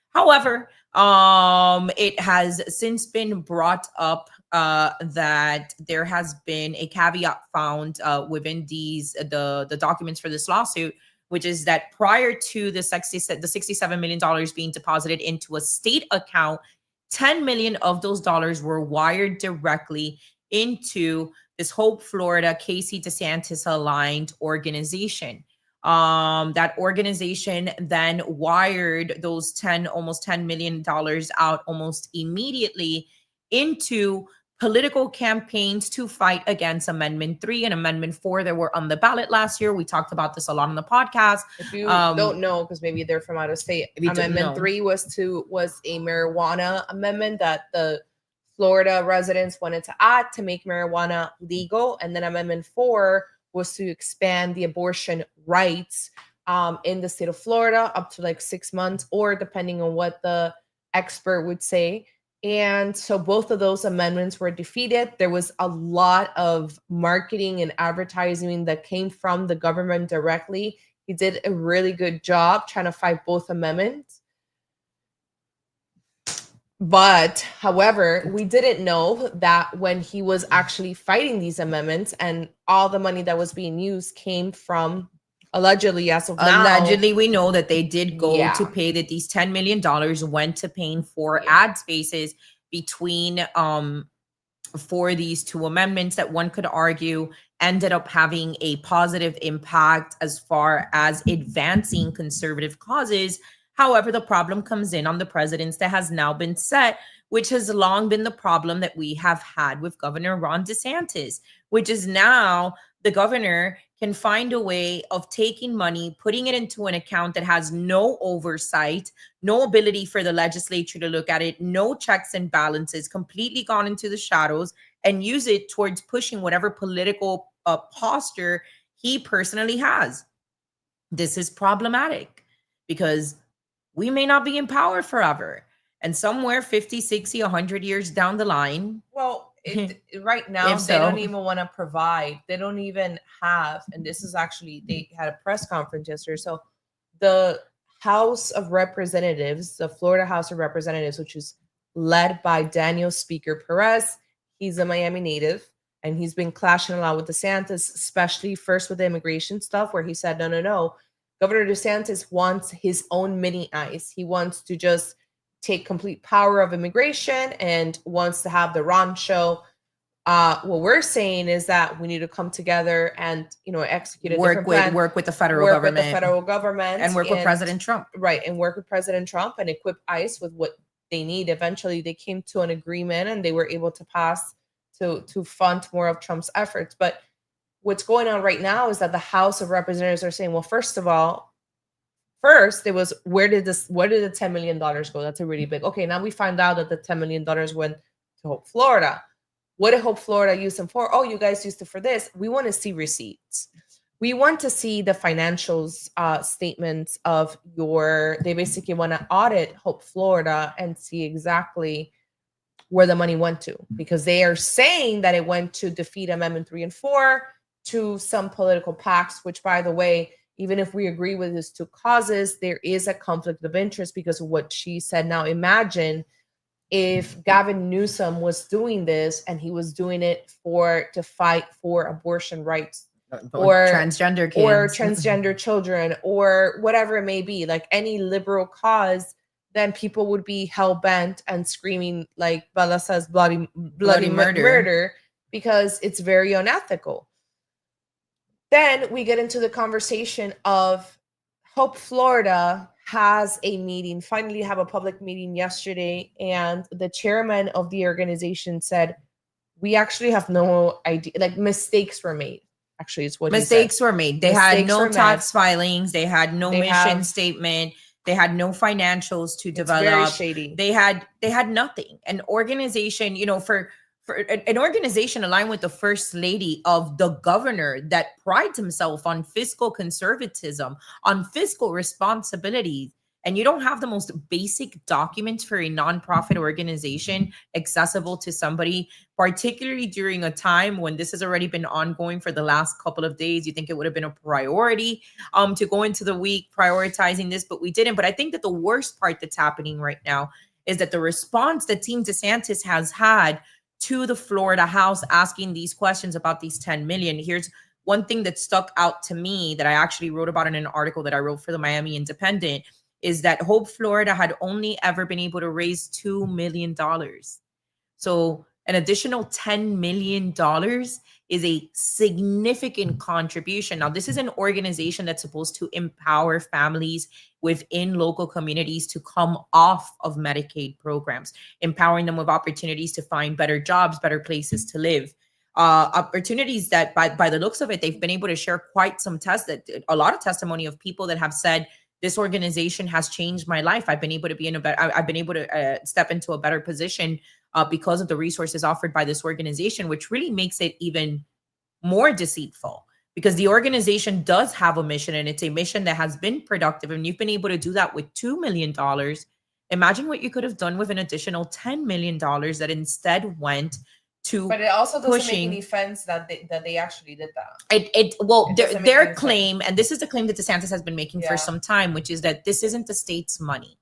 However, it has since been brought up that there has been a caveat found within the documents for this lawsuit, which is that prior to the $67 million being deposited into a state account, 10 million of those dollars were wired directly into this Hope Florida Casey DeSantis aligned organization. That organization then wired those almost $10 million out almost immediately into political campaigns to fight against Amendment 3 and Amendment 4 that were on the ballot last year. We talked about this a lot on the podcast. If you don't know, because maybe they're from out of state, Amendment 3 was a marijuana amendment that the Florida residents wanted to add to make marijuana legal. And then Amendment 4 was to expand the abortion rights in the state of Florida up to like 6 months, or depending on what the expert would say. And so both of those amendments were defeated. There was a lot of marketing and advertising that came from the government directly. He did a really good job trying to fight both amendments. But, however, we didn't know that when he was actually fighting these amendments and all the money that was being used came from, allegedly, as of now. Allegedly, we know that they did go to pay, that these $10 million went to paying for ad spaces between for these two amendments that one could argue ended up having a positive impact as far as advancing conservative causes. However, the problem comes in on the precedence that has now been set, which has long been the problem that we have had with Governor Ron DeSantis, which is now the governor can find a way of taking money, putting it into an account that has no oversight, no ability for the legislature to look at it, no checks and balances, completely gone into the shadows, and use it towards pushing whatever political posture he personally has. This is problematic because we may not be in power forever. And somewhere 50, 60, 100 years down the line. Well, right now, they don't even want to provide. They don't even have, and this is actually, they had a press conference yesterday. So the House of Representatives, the Florida House of Representatives, which is led by Daniel Speaker Perez, he's a Miami native, and he's been clashing a lot with DeSantis, especially first with the immigration stuff, where he said, no. Governor DeSantis wants his own mini ICE. He wants to just take complete power of immigration and wants to have the Ron show. What we're saying is that we need to come together and, execute a different plan. Work with the federal government. And work with President Trump. Right, and work with President Trump and equip ICE with what they need. Eventually, they came to an agreement and they were able to pass to fund more of Trump's efforts. But what's going on right now is that the House of Representatives are saying, well, first it was, where did the $10 million go? That's a really big. Okay, now we find out that the $10 million went to Hope Florida. What did Hope Florida use them for? Oh, you guys used it for this. We want to see receipts. We want to see the financials statements of they basically want to audit Hope Florida and see exactly where the money went to, because they are saying that it went to defeat Amendment 3 and 4, to some political PACs, which, by the way, even if we agree with his two causes, there is a conflict of interest because of what she said. Now, imagine if Gavin Newsom was doing this and he was doing it to fight for abortion rights or transgender kids or transgender children or whatever it may be, like any liberal cause, then people would be hell-bent and screaming, like Bella says, bloody murder, because it's very unethical. Then we get into the conversation of Hope Florida has a meeting, finally have a public meeting yesterday, and the chairman of the organization said, we actually have no idea, like mistakes were made. Actually, it's what mistakes were made. They had no tax filings. They had no mission statement. They had no financials to develop. Very shady. They had nothing. An organization, for an organization aligned with the first lady of the governor that prides himself on fiscal conservatism, on fiscal responsibility, and you don't have the most basic documents for a nonprofit organization accessible to somebody, particularly during a time when this has already been ongoing for the last couple of days. You think it would have been a priority to go into the week prioritizing this, but we didn't. But I think that the worst part that's happening right now is that the response that Team DeSantis has had to the Florida House asking these questions about these 10 million. Here's one thing that stuck out to me that I actually wrote about in an article that I wrote for the Miami Independent, is that Hope Florida had only ever been able to raise $2 million. So an additional $10 million is a significant contribution. Now, this is an organization that's supposed to empower families within local communities to come off of Medicaid programs, empowering them with opportunities to find better jobs, better places to live. Opportunities that by the looks of it, they've been able to share quite some a lot of testimony of people that have said, this organization has changed my life. I've been able to be I've been able to step into a better position because of the resources offered by this organization, which really makes it even more deceitful, because the organization does have a mission, and it's a mission that has been productive. And you've been able to do that with $2 million. Imagine what you could have done with an additional $10 million that instead went to. But it also doesn't make any sense that they actually did that. Their claim, and this is the claim that DeSantis has been making for some time, which is that this isn't the state's money.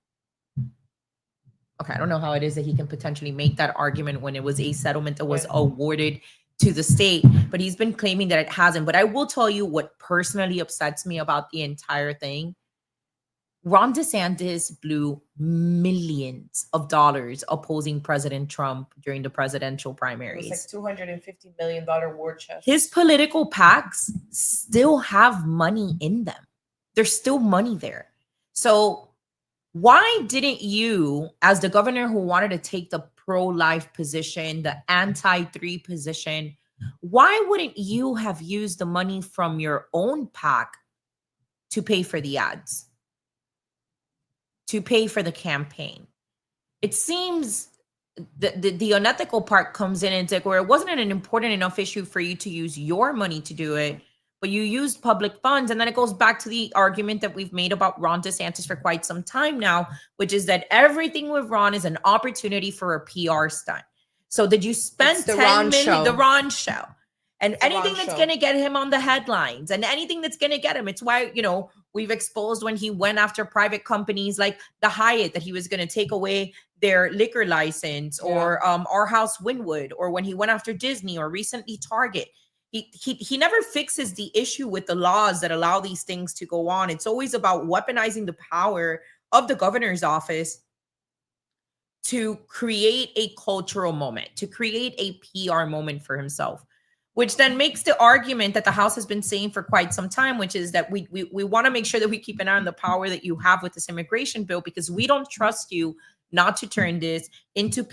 Okay, I don't know how it is that he can potentially make that argument when it was a settlement that was awarded to the state, but he's been claiming that it hasn't. But I will tell you what personally upsets me about the entire thing. Ron DeSantis blew millions of dollars opposing President Trump during the presidential primaries. It's like $250 million war chest. His political PACs still have money in them. There's still money there. So why didn't you, as the governor who wanted to take the pro-life position, the anti-3 position, why wouldn't you have used the money from your own PAC to pay for the ads, to pay for the campaign? It seems the unethical part comes in, and it's like, where it wasn't an important enough issue for you to use your money to do it, but you used public funds. And then it goes back to the argument that we've made about Ron DeSantis for quite some time now, which is that everything with Ron is an opportunity for a PR stunt. So did you spend $10 million? The Ron show. And anything that's going to get him on the headlines, and anything that's going to get him. It's why, we've exposed when he went after private companies like the Hyatt, that he was going to take away their liquor license, or Our House Wynwood, or when he went after Disney, or recently Target. He never fixes the issue with the laws that allow these things to go on. It's always about weaponizing the power of the governor's office to create a cultural moment, to create a PR moment for himself, which then makes the argument that the House has been saying for quite some time, which is that we want to make sure that we keep an eye on the power that you have with this immigration bill, because we don't trust you not to turn this into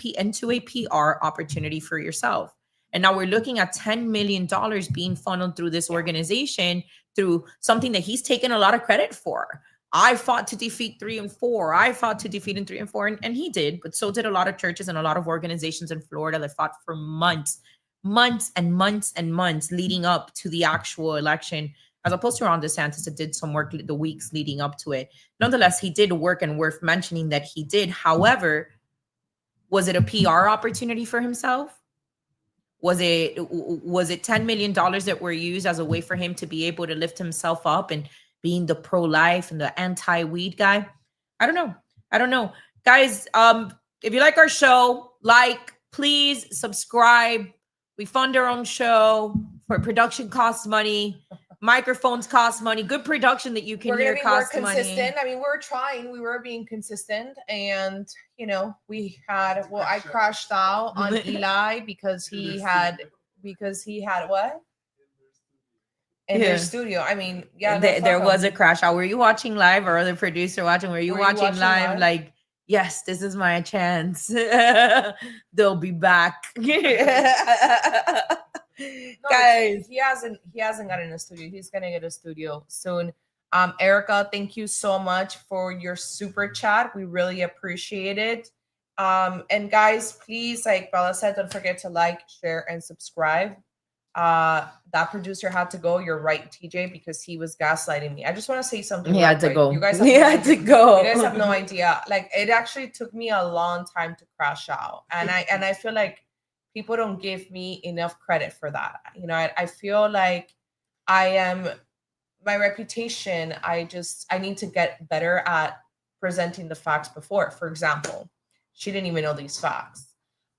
a PR opportunity for yourself. And now we're looking at $10 million being funneled through this organization, through something that he's taken a lot of credit for. I fought to defeat 3 and 4. I fought to defeat in 3 and 4. And he did, but so did a lot of churches and a lot of organizations in Florida that fought for months and months leading up to the actual election, as opposed to Ron DeSantis that did some work the weeks leading up to it. Nonetheless, he did work, and worth mentioning that he did. However, was it a PR opportunity for himself? Was it $10 million that were used as a way for him to be able to lift himself up and being the pro-life and the anti-weed guy? I don't know. Guys, if you like our show, please subscribe. We fund our own show. For production costs money. Microphones cost money. Good production that you can hear costs money. We're consistent. I mean, we're trying. We were being consistent, and we had. Well, I crashed out on Eli because he had what? In their studio. I mean, there was a crash out. Were you watching live, or the producer watching? Were you watching live? Like, yes, this is my chance. They'll be back. No, guys, he hasn't gotten a studio. He's gonna get a studio soon. Erica, thank you so much for your super chat. We really appreciate it. And guys, please, like Bella said, don't forget to like, share, and subscribe. That producer had to go. You're right, TJ, because he was gaslighting me. I just want to say something. He real had to quick. go. You guys He had to go. You guys have no idea. Like, it actually took me a long time to crash out, and I feel like people don't give me enough credit for that. You know, I feel like I am my reputation. I need to get better at presenting the facts before. For example, she didn't even know these facts.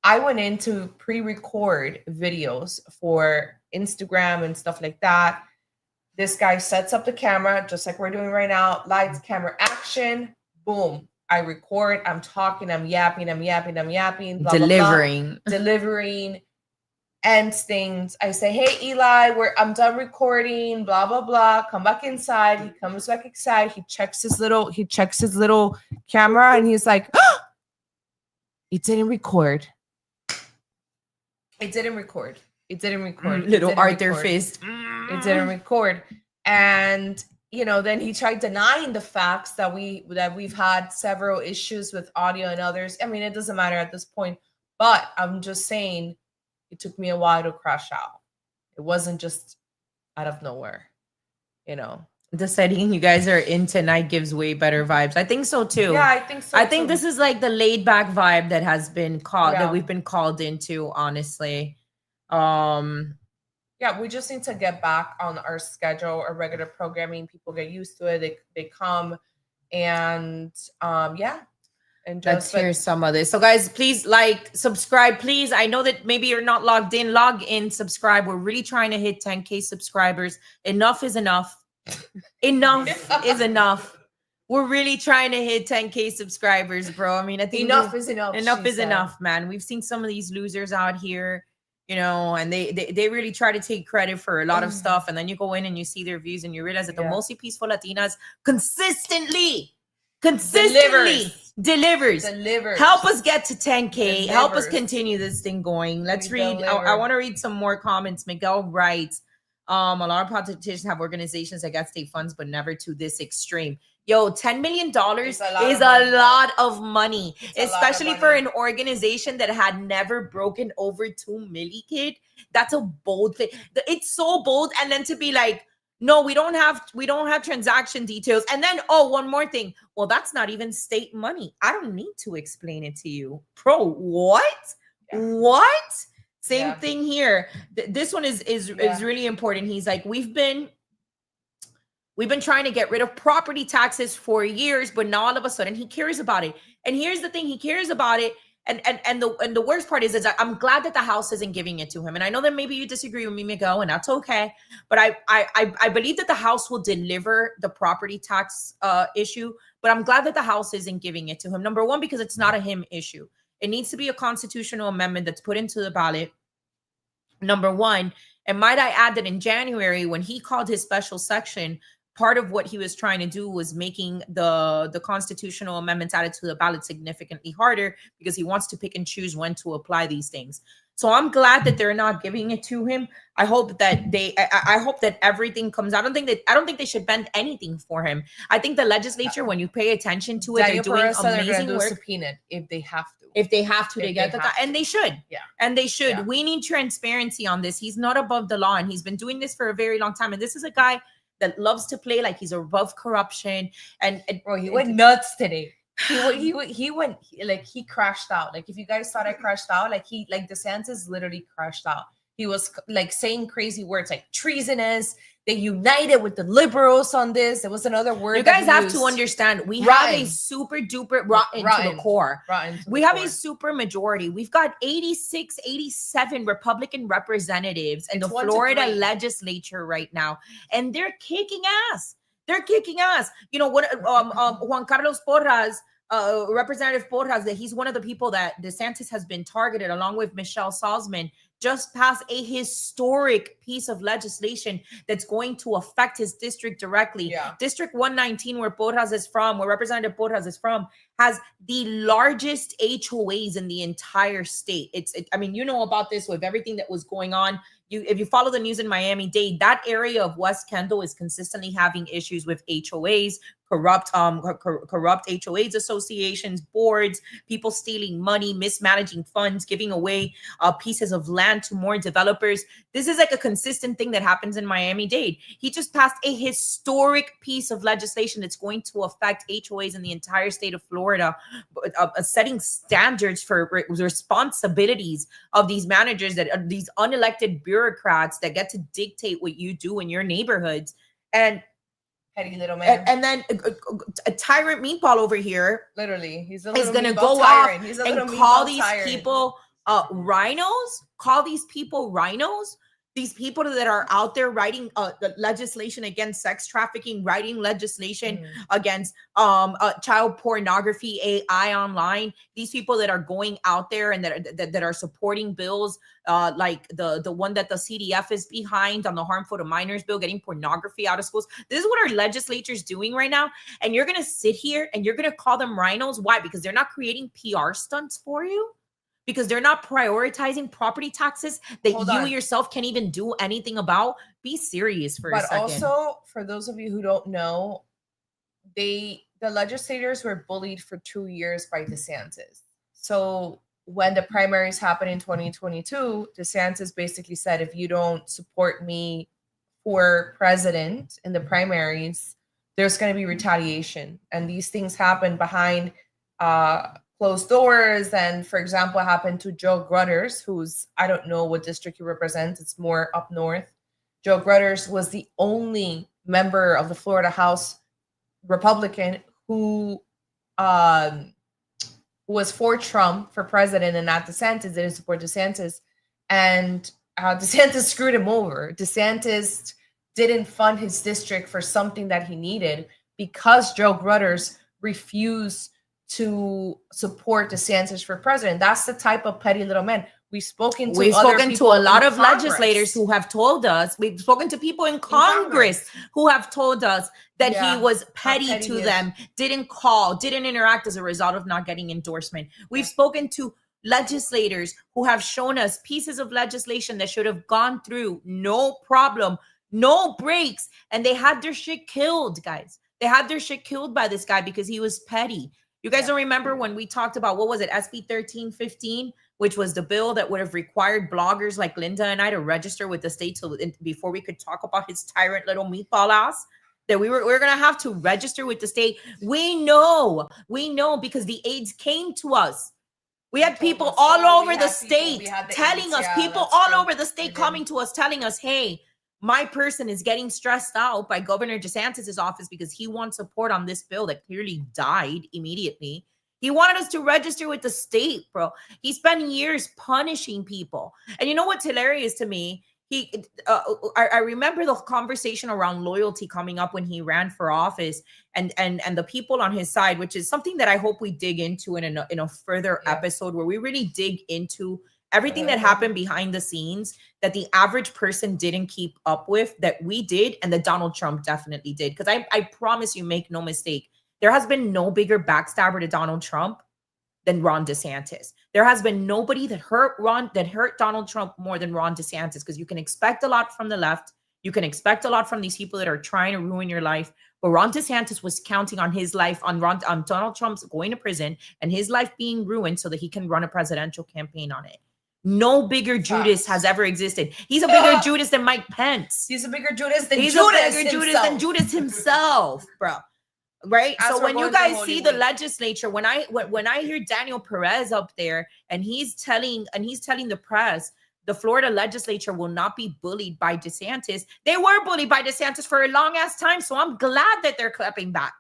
I went in to pre-record videos for Instagram and stuff like that. This guy sets up the camera just like we're doing right now. Lights, camera, action. Boom. I record. I'm talking. I'm yapping. Blah, delivering. Blah, blah. Delivering. Ends things. I say, hey, Eli, I'm done recording. Blah, blah, blah. Come back inside. He comes back inside. He checks his little camera and he's like, oh, it didn't record. It didn't record. Little Arthur fist. It didn't record. And then he tried denying the facts that we've had several issues with audio and others. I mean, it doesn't matter at this point, but I'm just saying it took me a while to crash out. It wasn't just out of nowhere, The setting you guys are in tonight gives way better vibes. I think so too. Yeah, I think so. I think this is like the laid back vibe that has been called that we've been called into, honestly. Yeah, we just need to get back on our schedule, our regular programming. People get used to it. They come and and let's hear some of this. So guys, please like, subscribe, please. I know that maybe you're not logged in. Log in, subscribe. We're really trying to hit 10K subscribers. Enough is enough. Enough is enough. We're really trying to hit 10K subscribers, bro. I mean, I think enough is enough. Enough is enough, man. We've seen some of these losers out here, and they really try to take credit for a lot of stuff. And then you go in and you see their views and you realize that the mostly peaceful Latinas consistently delivers. Help us get to 10K. Help us continue this thing going. Let's read. I want to read some more comments. Miguel writes, a lot of politicians have organizations that get state funds, but never to this extreme. Yo, $10 million is a lot of money, especially for an organization that had never broken over 2 million, kid. That's a bold thing. It's so bold. And then to be like, no, we don't have transaction details. And then, one more thing. Well, that's not even state money. I don't need to explain it to you. Bro, what? Yeah. What? Same thing here. This one is really important. He's like, we've been trying to get rid of property taxes for years, but now all of a sudden he cares about it. And here's the thing, he cares about it. And the worst part is I'm glad that the House isn't giving it to him. And I know that maybe you disagree with me, Miguel, and that's okay. But I believe that the House will deliver the property tax issue. But I'm glad that the House isn't giving it to him. Number one, because it's not a him issue. It needs to be a constitutional amendment that's put into the ballot. Number one. And might I add that in January, when he called his special section, part of what he was trying to do was making the constitutional amendments added to the ballot significantly harder because he wants to pick and choose when to apply these things. So I'm glad that they're not giving it to him. I hope that I hope that everything comes out. I don't think they should bend anything for him. I think the legislature, when you pay attention to it, they're doing amazing work. Subpoena if they have to. If they have to, they get the and they should. Yeah. And they should. Yeah. We need transparency on this. He's not above the law, and he's been doing this for a very long time. And this is a guy that loves to play like he's above corruption. And bro, he went nuts today. He went like he crashed out. Like if you guys thought I crashed out, like DeSantis literally crashed out. He was like saying crazy words like treasonous. They united with the liberals on this. There was another word. You guys have to understand. We have a super duper rotten to the core. We have a super majority. We've got 86, 87 Republican representatives in the Florida legislature right now, and they're kicking ass. They're kicking ass. You know what? Juan Carlos Porras, Representative Porras, that he's one of the people that DeSantis has been targeted, along with Michelle Salzman, just passed a historic piece of legislation that's going to affect his district directly. Yeah. District 119, where Porras is from, where Representative Porras is from, has the largest HOAs in the entire state. I mean, you know about this with everything that was going on. If you follow the news in Miami-Dade, that area of West Kendall is consistently having issues with HOAs, corrupt HOAs associations, boards, people stealing money, mismanaging funds, giving away pieces of land to more developers. This is like a consistent thing that happens in Miami-Dade. He just passed a historic piece of legislation that's going to affect HOAs in the entire state of Florida, setting standards for responsibilities of these managers, that these unelected bureaucrats that get to dictate what you do in your neighborhoods. And petty little man. And then a tyrant meatball over here, Literally, he's is going to go tyrant. Off and call these people rhinos. Call these people rhinos. These people that are out there writing legislation against sex trafficking, writing legislation against child pornography, AI online. These people that are going out there and that are supporting bills like the one that the CDF is behind on the harmful to minors bill, getting pornography out of schools. This is what our legislature is doing right now. And you're going to sit here and you're going to call them rhinos. Why? Because they're not creating PR stunts for you. Because they're not prioritizing property taxes that you yourself can't even do anything about. Be serious for a second. But also, for those of you who don't know, the legislators were bullied for 2 years by DeSantis. So when the primaries happened in 2022, DeSantis basically said, if you don't support me for president in the primaries, there's going to be retaliation. And these things happen behind closed doors. And for example, it happened to Joe Grutters, who's, I don't know what district he represents. It's more up north. Joe Grutters was the only member of the Florida House Republican who was for Trump for president and not DeSantis, didn't support DeSantis. And DeSantis screwed him over. DeSantis didn't fund his district for something that he needed because Joe Grutters refused to support DeSantis for president. That's the type of petty little man. We've spoken to a lot of legislators who have told us, we've spoken to people in Congress who have told us that he was petty to them, didn't call, didn't interact as a result of not getting endorsement. We've spoken to legislators who have shown us pieces of legislation that should have gone through, no problem, no breaks, and they had their shit killed, guys. They had their shit killed by this guy because he was petty. You guys don't remember when we talked about, what was it, SB 1315, which was the bill that would have required bloggers like Linda and I to register with the state before we could talk about his tyrant little meatball ass, that we were going to have to register with the state. We know because the aides came to us. We had people all over the state telling us, people all over the state coming to us, telling us, hey, my person is getting stressed out by Governor DeSantis' office because he wants support on this bill that clearly died immediately. He wanted us to register with the state, bro. He spent years punishing people. And you know what's hilarious to me? I remember the conversation around loyalty coming up when he ran for office, and the people on his side, which is something that I hope we dig into in a further episode where we really dig into everything that happened behind the scenes that the average person didn't keep up with, that we did, and that Donald Trump definitely did. Because I promise you, make no mistake, there has been no bigger backstabber to Donald Trump than Ron DeSantis. There has been nobody that hurt Donald Trump more than Ron DeSantis, because you can expect a lot from the left. You can expect a lot from these people that are trying to ruin your life. But Ron DeSantis was counting on his life, on Donald Trump's going to prison and his life being ruined so that he can run a presidential campaign on it. No bigger Judas has ever existed. He's a bigger Judas than Mike Pence. He's a bigger Judas than Judas himself, bro. Right? So when you guys see the legislature, when I hear Daniel Perez up there and he's telling the press the Florida legislature will not be bullied by DeSantis. They were bullied by DeSantis for a long ass time. So I'm glad that they're clapping back.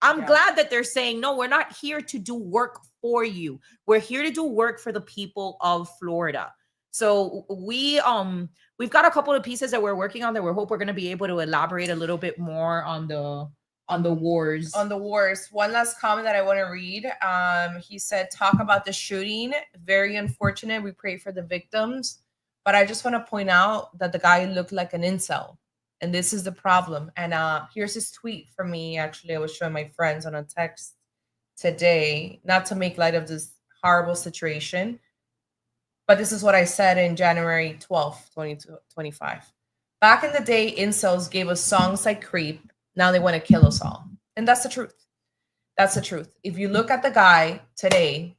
I'm glad that they're saying, no, we're not here to do work for you. We're here to do work for the people of Florida. So we've got a couple of pieces that we're working on that we hope we're going to be able to elaborate a little bit more on the wars. On the wars. One last comment that I want to read. He said, talk about the shooting. Very unfortunate. We pray for the victims. But I just want to point out that the guy looked like an incel. And this is the problem. And here's his tweet for me. Actually, I was showing my friends on a text today, not to make light of this horrible situation. But this is what I said in January 12th, 2025. Back in the day, incels gave us songs like Creep. Now they want to kill us all. And that's the truth. That's the truth. If you look at the guy today,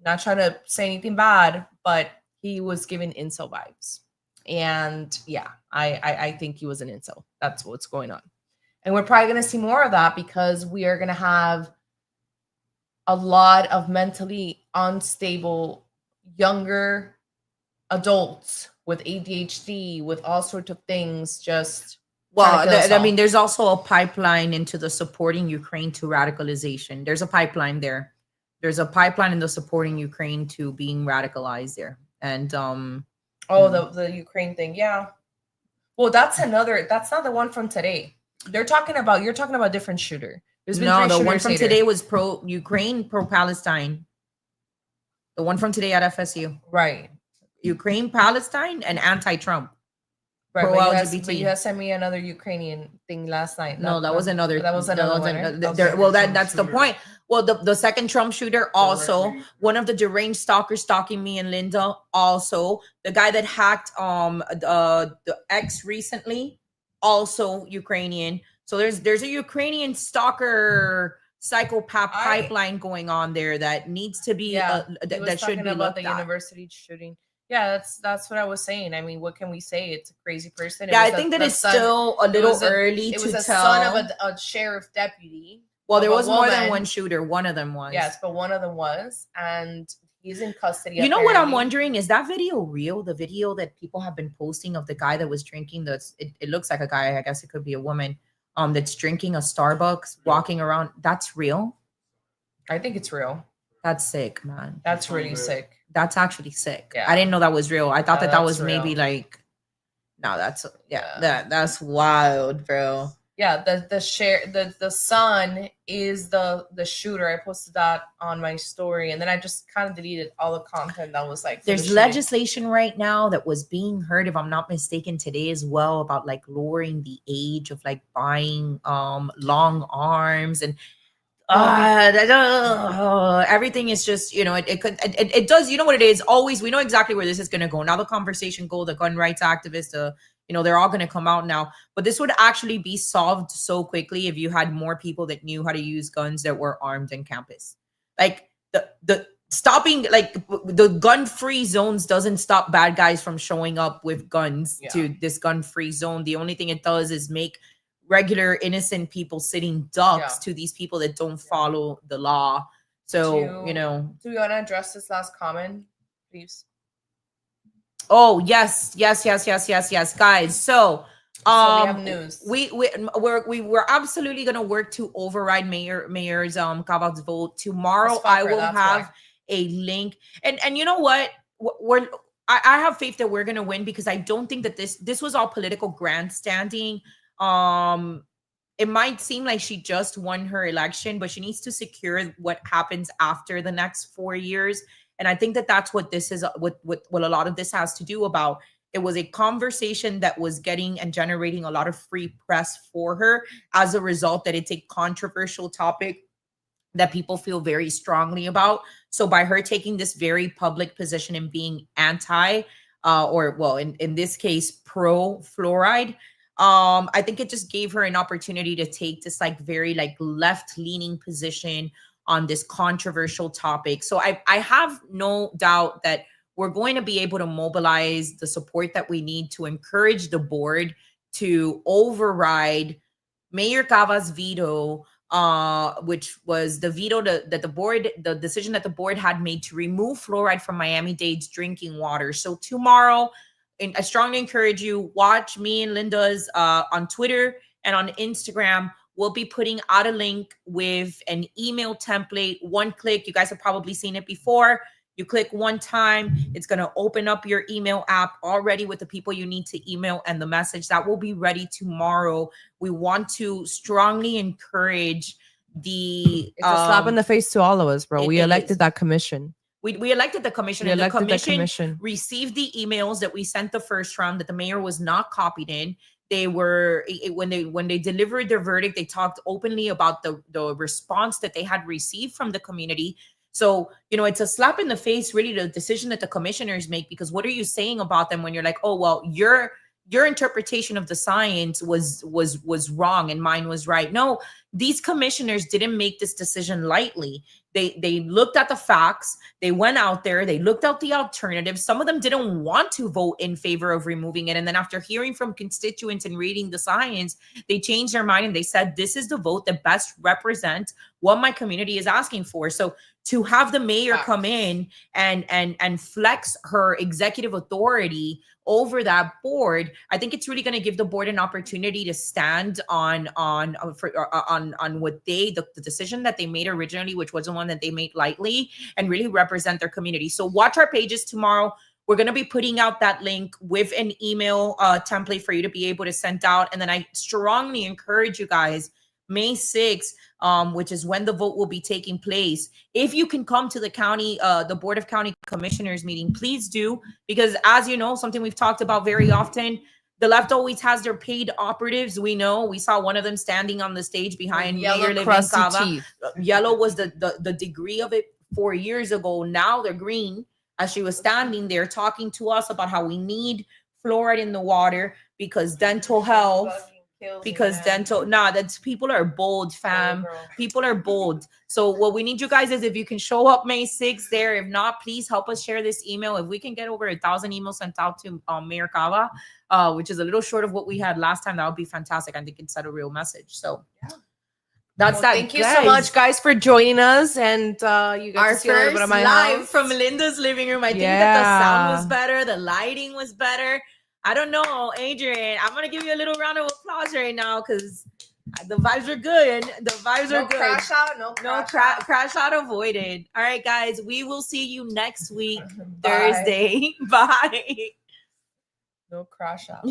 not trying to say anything bad, but he was giving incel vibes. And yeah, I think he was an incel. That's what's going on. And we're probably going to see more of that because we are going to have a lot of mentally unstable younger adults with ADHD, with all sorts of things. Just I mean, there's also a pipeline into the supporting Ukraine to radicalization. There's a pipeline there. There's a pipeline in the supporting Ukraine to being radicalized there. And the Ukraine thing, yeah. Well, that's not the one from today. You're talking about a different shooter. There's been the one from today was pro Ukraine, pro Palestine. The one from today at FSU, right? Ukraine, Palestine, and anti-Trump. Right, pro LGBT. But you had sent me another Ukrainian thing last night. No, that was another. That was another one. Right? That's the point. Well, the second Trump shooter also, one of the deranged stalkers stalking me and Linda also, the guy that hacked the ex recently, also Ukrainian. So there's a Ukrainian stalker psychopath pipeline going on there that needs to be that should be looked at. The at. University shooting. Yeah, that's what I was saying. I mean, what can we say? It's a crazy person. I think that it's still a little early to tell. It was a son of a sheriff deputy. Well, there was more than one shooter. One of them was. Yes, but one of them was, and he's in custody. You know what I'm wondering? Is that video real? The video that people have been posting of the guy that was drinking, it looks like a guy. I guess it could be a woman. That's drinking a Starbucks, walking around. That's real. I think it's real. That's sick, man. That's really sick. That's actually sick. Yeah. I didn't know that was real. I thought that was real. maybe like, no, that's wild, bro. Yeah, the son is the shooter. I posted that on my story, and then I just kind of deleted all the content that was like. There's legislation right now that was being heard, if I'm not mistaken, today as well, about like lowering the age of like buying long arms and everything is just, it does, you know what it is, always, we know exactly where this is going to go. Now the conversation go, the gun rights activists, they're all going to come out now, but this would actually be solved so quickly if you had more people that knew how to use guns that were armed in campus. Like the stopping, like the gun-free zones doesn't stop bad guys from showing up with guns to this gun-free zone. The only thing it does is make regular innocent people sitting ducks to these people that don't follow the law. So, do we want to address this last comment, please? Oh, yes, guys. So we have news. We're absolutely going to work to override Mayor's Cava's vote tomorrow. I will have a link. And you know what? I have faith that we're going to win, because I don't think that this was all political grandstanding. It might seem like she just won her election, but she needs to secure what happens after the next 4 years. And I think that that's what this is, what a lot of this has to do about. It was a conversation that was getting and generating a lot of free press for her as a result that it's a controversial topic that people feel very strongly about. So by her taking this very public position and being anti, in this case, pro fluoride, I think it just gave her an opportunity to take this like very like left-leaning position on this controversial topic. So I have no doubt that we're going to be able to mobilize the support that we need to encourage the board to override Mayor Cava's veto, which was the veto the decision that the board had made to remove fluoride from Miami-Dade's drinking water. So tomorrow, I strongly encourage you, watch me and Linda's on Twitter and on Instagram. We'll be putting out a link with an email template, one click. You guys have probably seen it before. You click one time, it's going to open up your email app already with the people you need to email and the message that will be ready tomorrow. We want to strongly encourage it's a slap in the face to all of us, bro. We elected that commission. We elected the commission, and the commission received the emails that we sent the first round that the mayor was not copied in. They were, when they delivered their verdict, they talked openly about the response that they had received from the community. So, it's a slap in the face, really, the decision that the commissioners make, because what are you saying about them when you're like, oh, well, your interpretation of the science was wrong and mine was right? No, these commissioners didn't make this decision lightly. They looked at the facts. They went out there. They looked at the alternatives. Some of them didn't want to vote in favor of removing it. And then after hearing from constituents and reading the science, they changed their mind and they said, this is the vote that best represents what my community is asking for. So to have the mayor come in and flex her executive authority over that board, I think it's really going to give the board an opportunity to stand on what the decision that they made originally, which wasn't one that they made lightly, and really represent their community. So watch our pages tomorrow. We're going to be putting out that link with an email template for you to be able to send out. And then I strongly encourage you guys, May 6th, which is when the vote will be taking place. If you can come to the county, the Board of County Commissioners meeting, please do, because as you know, something we've talked about very often, the left always has their paid operatives. We know, we saw one of them standing on the stage behind Mayor Living Cava. Yellow was the degree of it 4 years ago. Now they're green, as she was standing there talking to us about how we need fluoride in the water because dental health. Because that's people are bold, fam. People are bold. So what we need you guys is if you can show up May 6th there. If not, please help us share this email. If we can get over 1,000 emails sent out to Mayor Cava, which is a little short of what we had last time, that would be fantastic. I think it's a real message. So that's that. Thank you so much, guys, for joining us. And you got to see a little bit of my live house from Linda's living room. I think that the sound was better, the lighting was better. I don't know, Adrian. I'm gonna give you a little round of applause right now because the vibes are good. The vibes are good. Crash out, no crash out avoided. All right, guys. We will see you next week, Thursday. Bye. No crash out.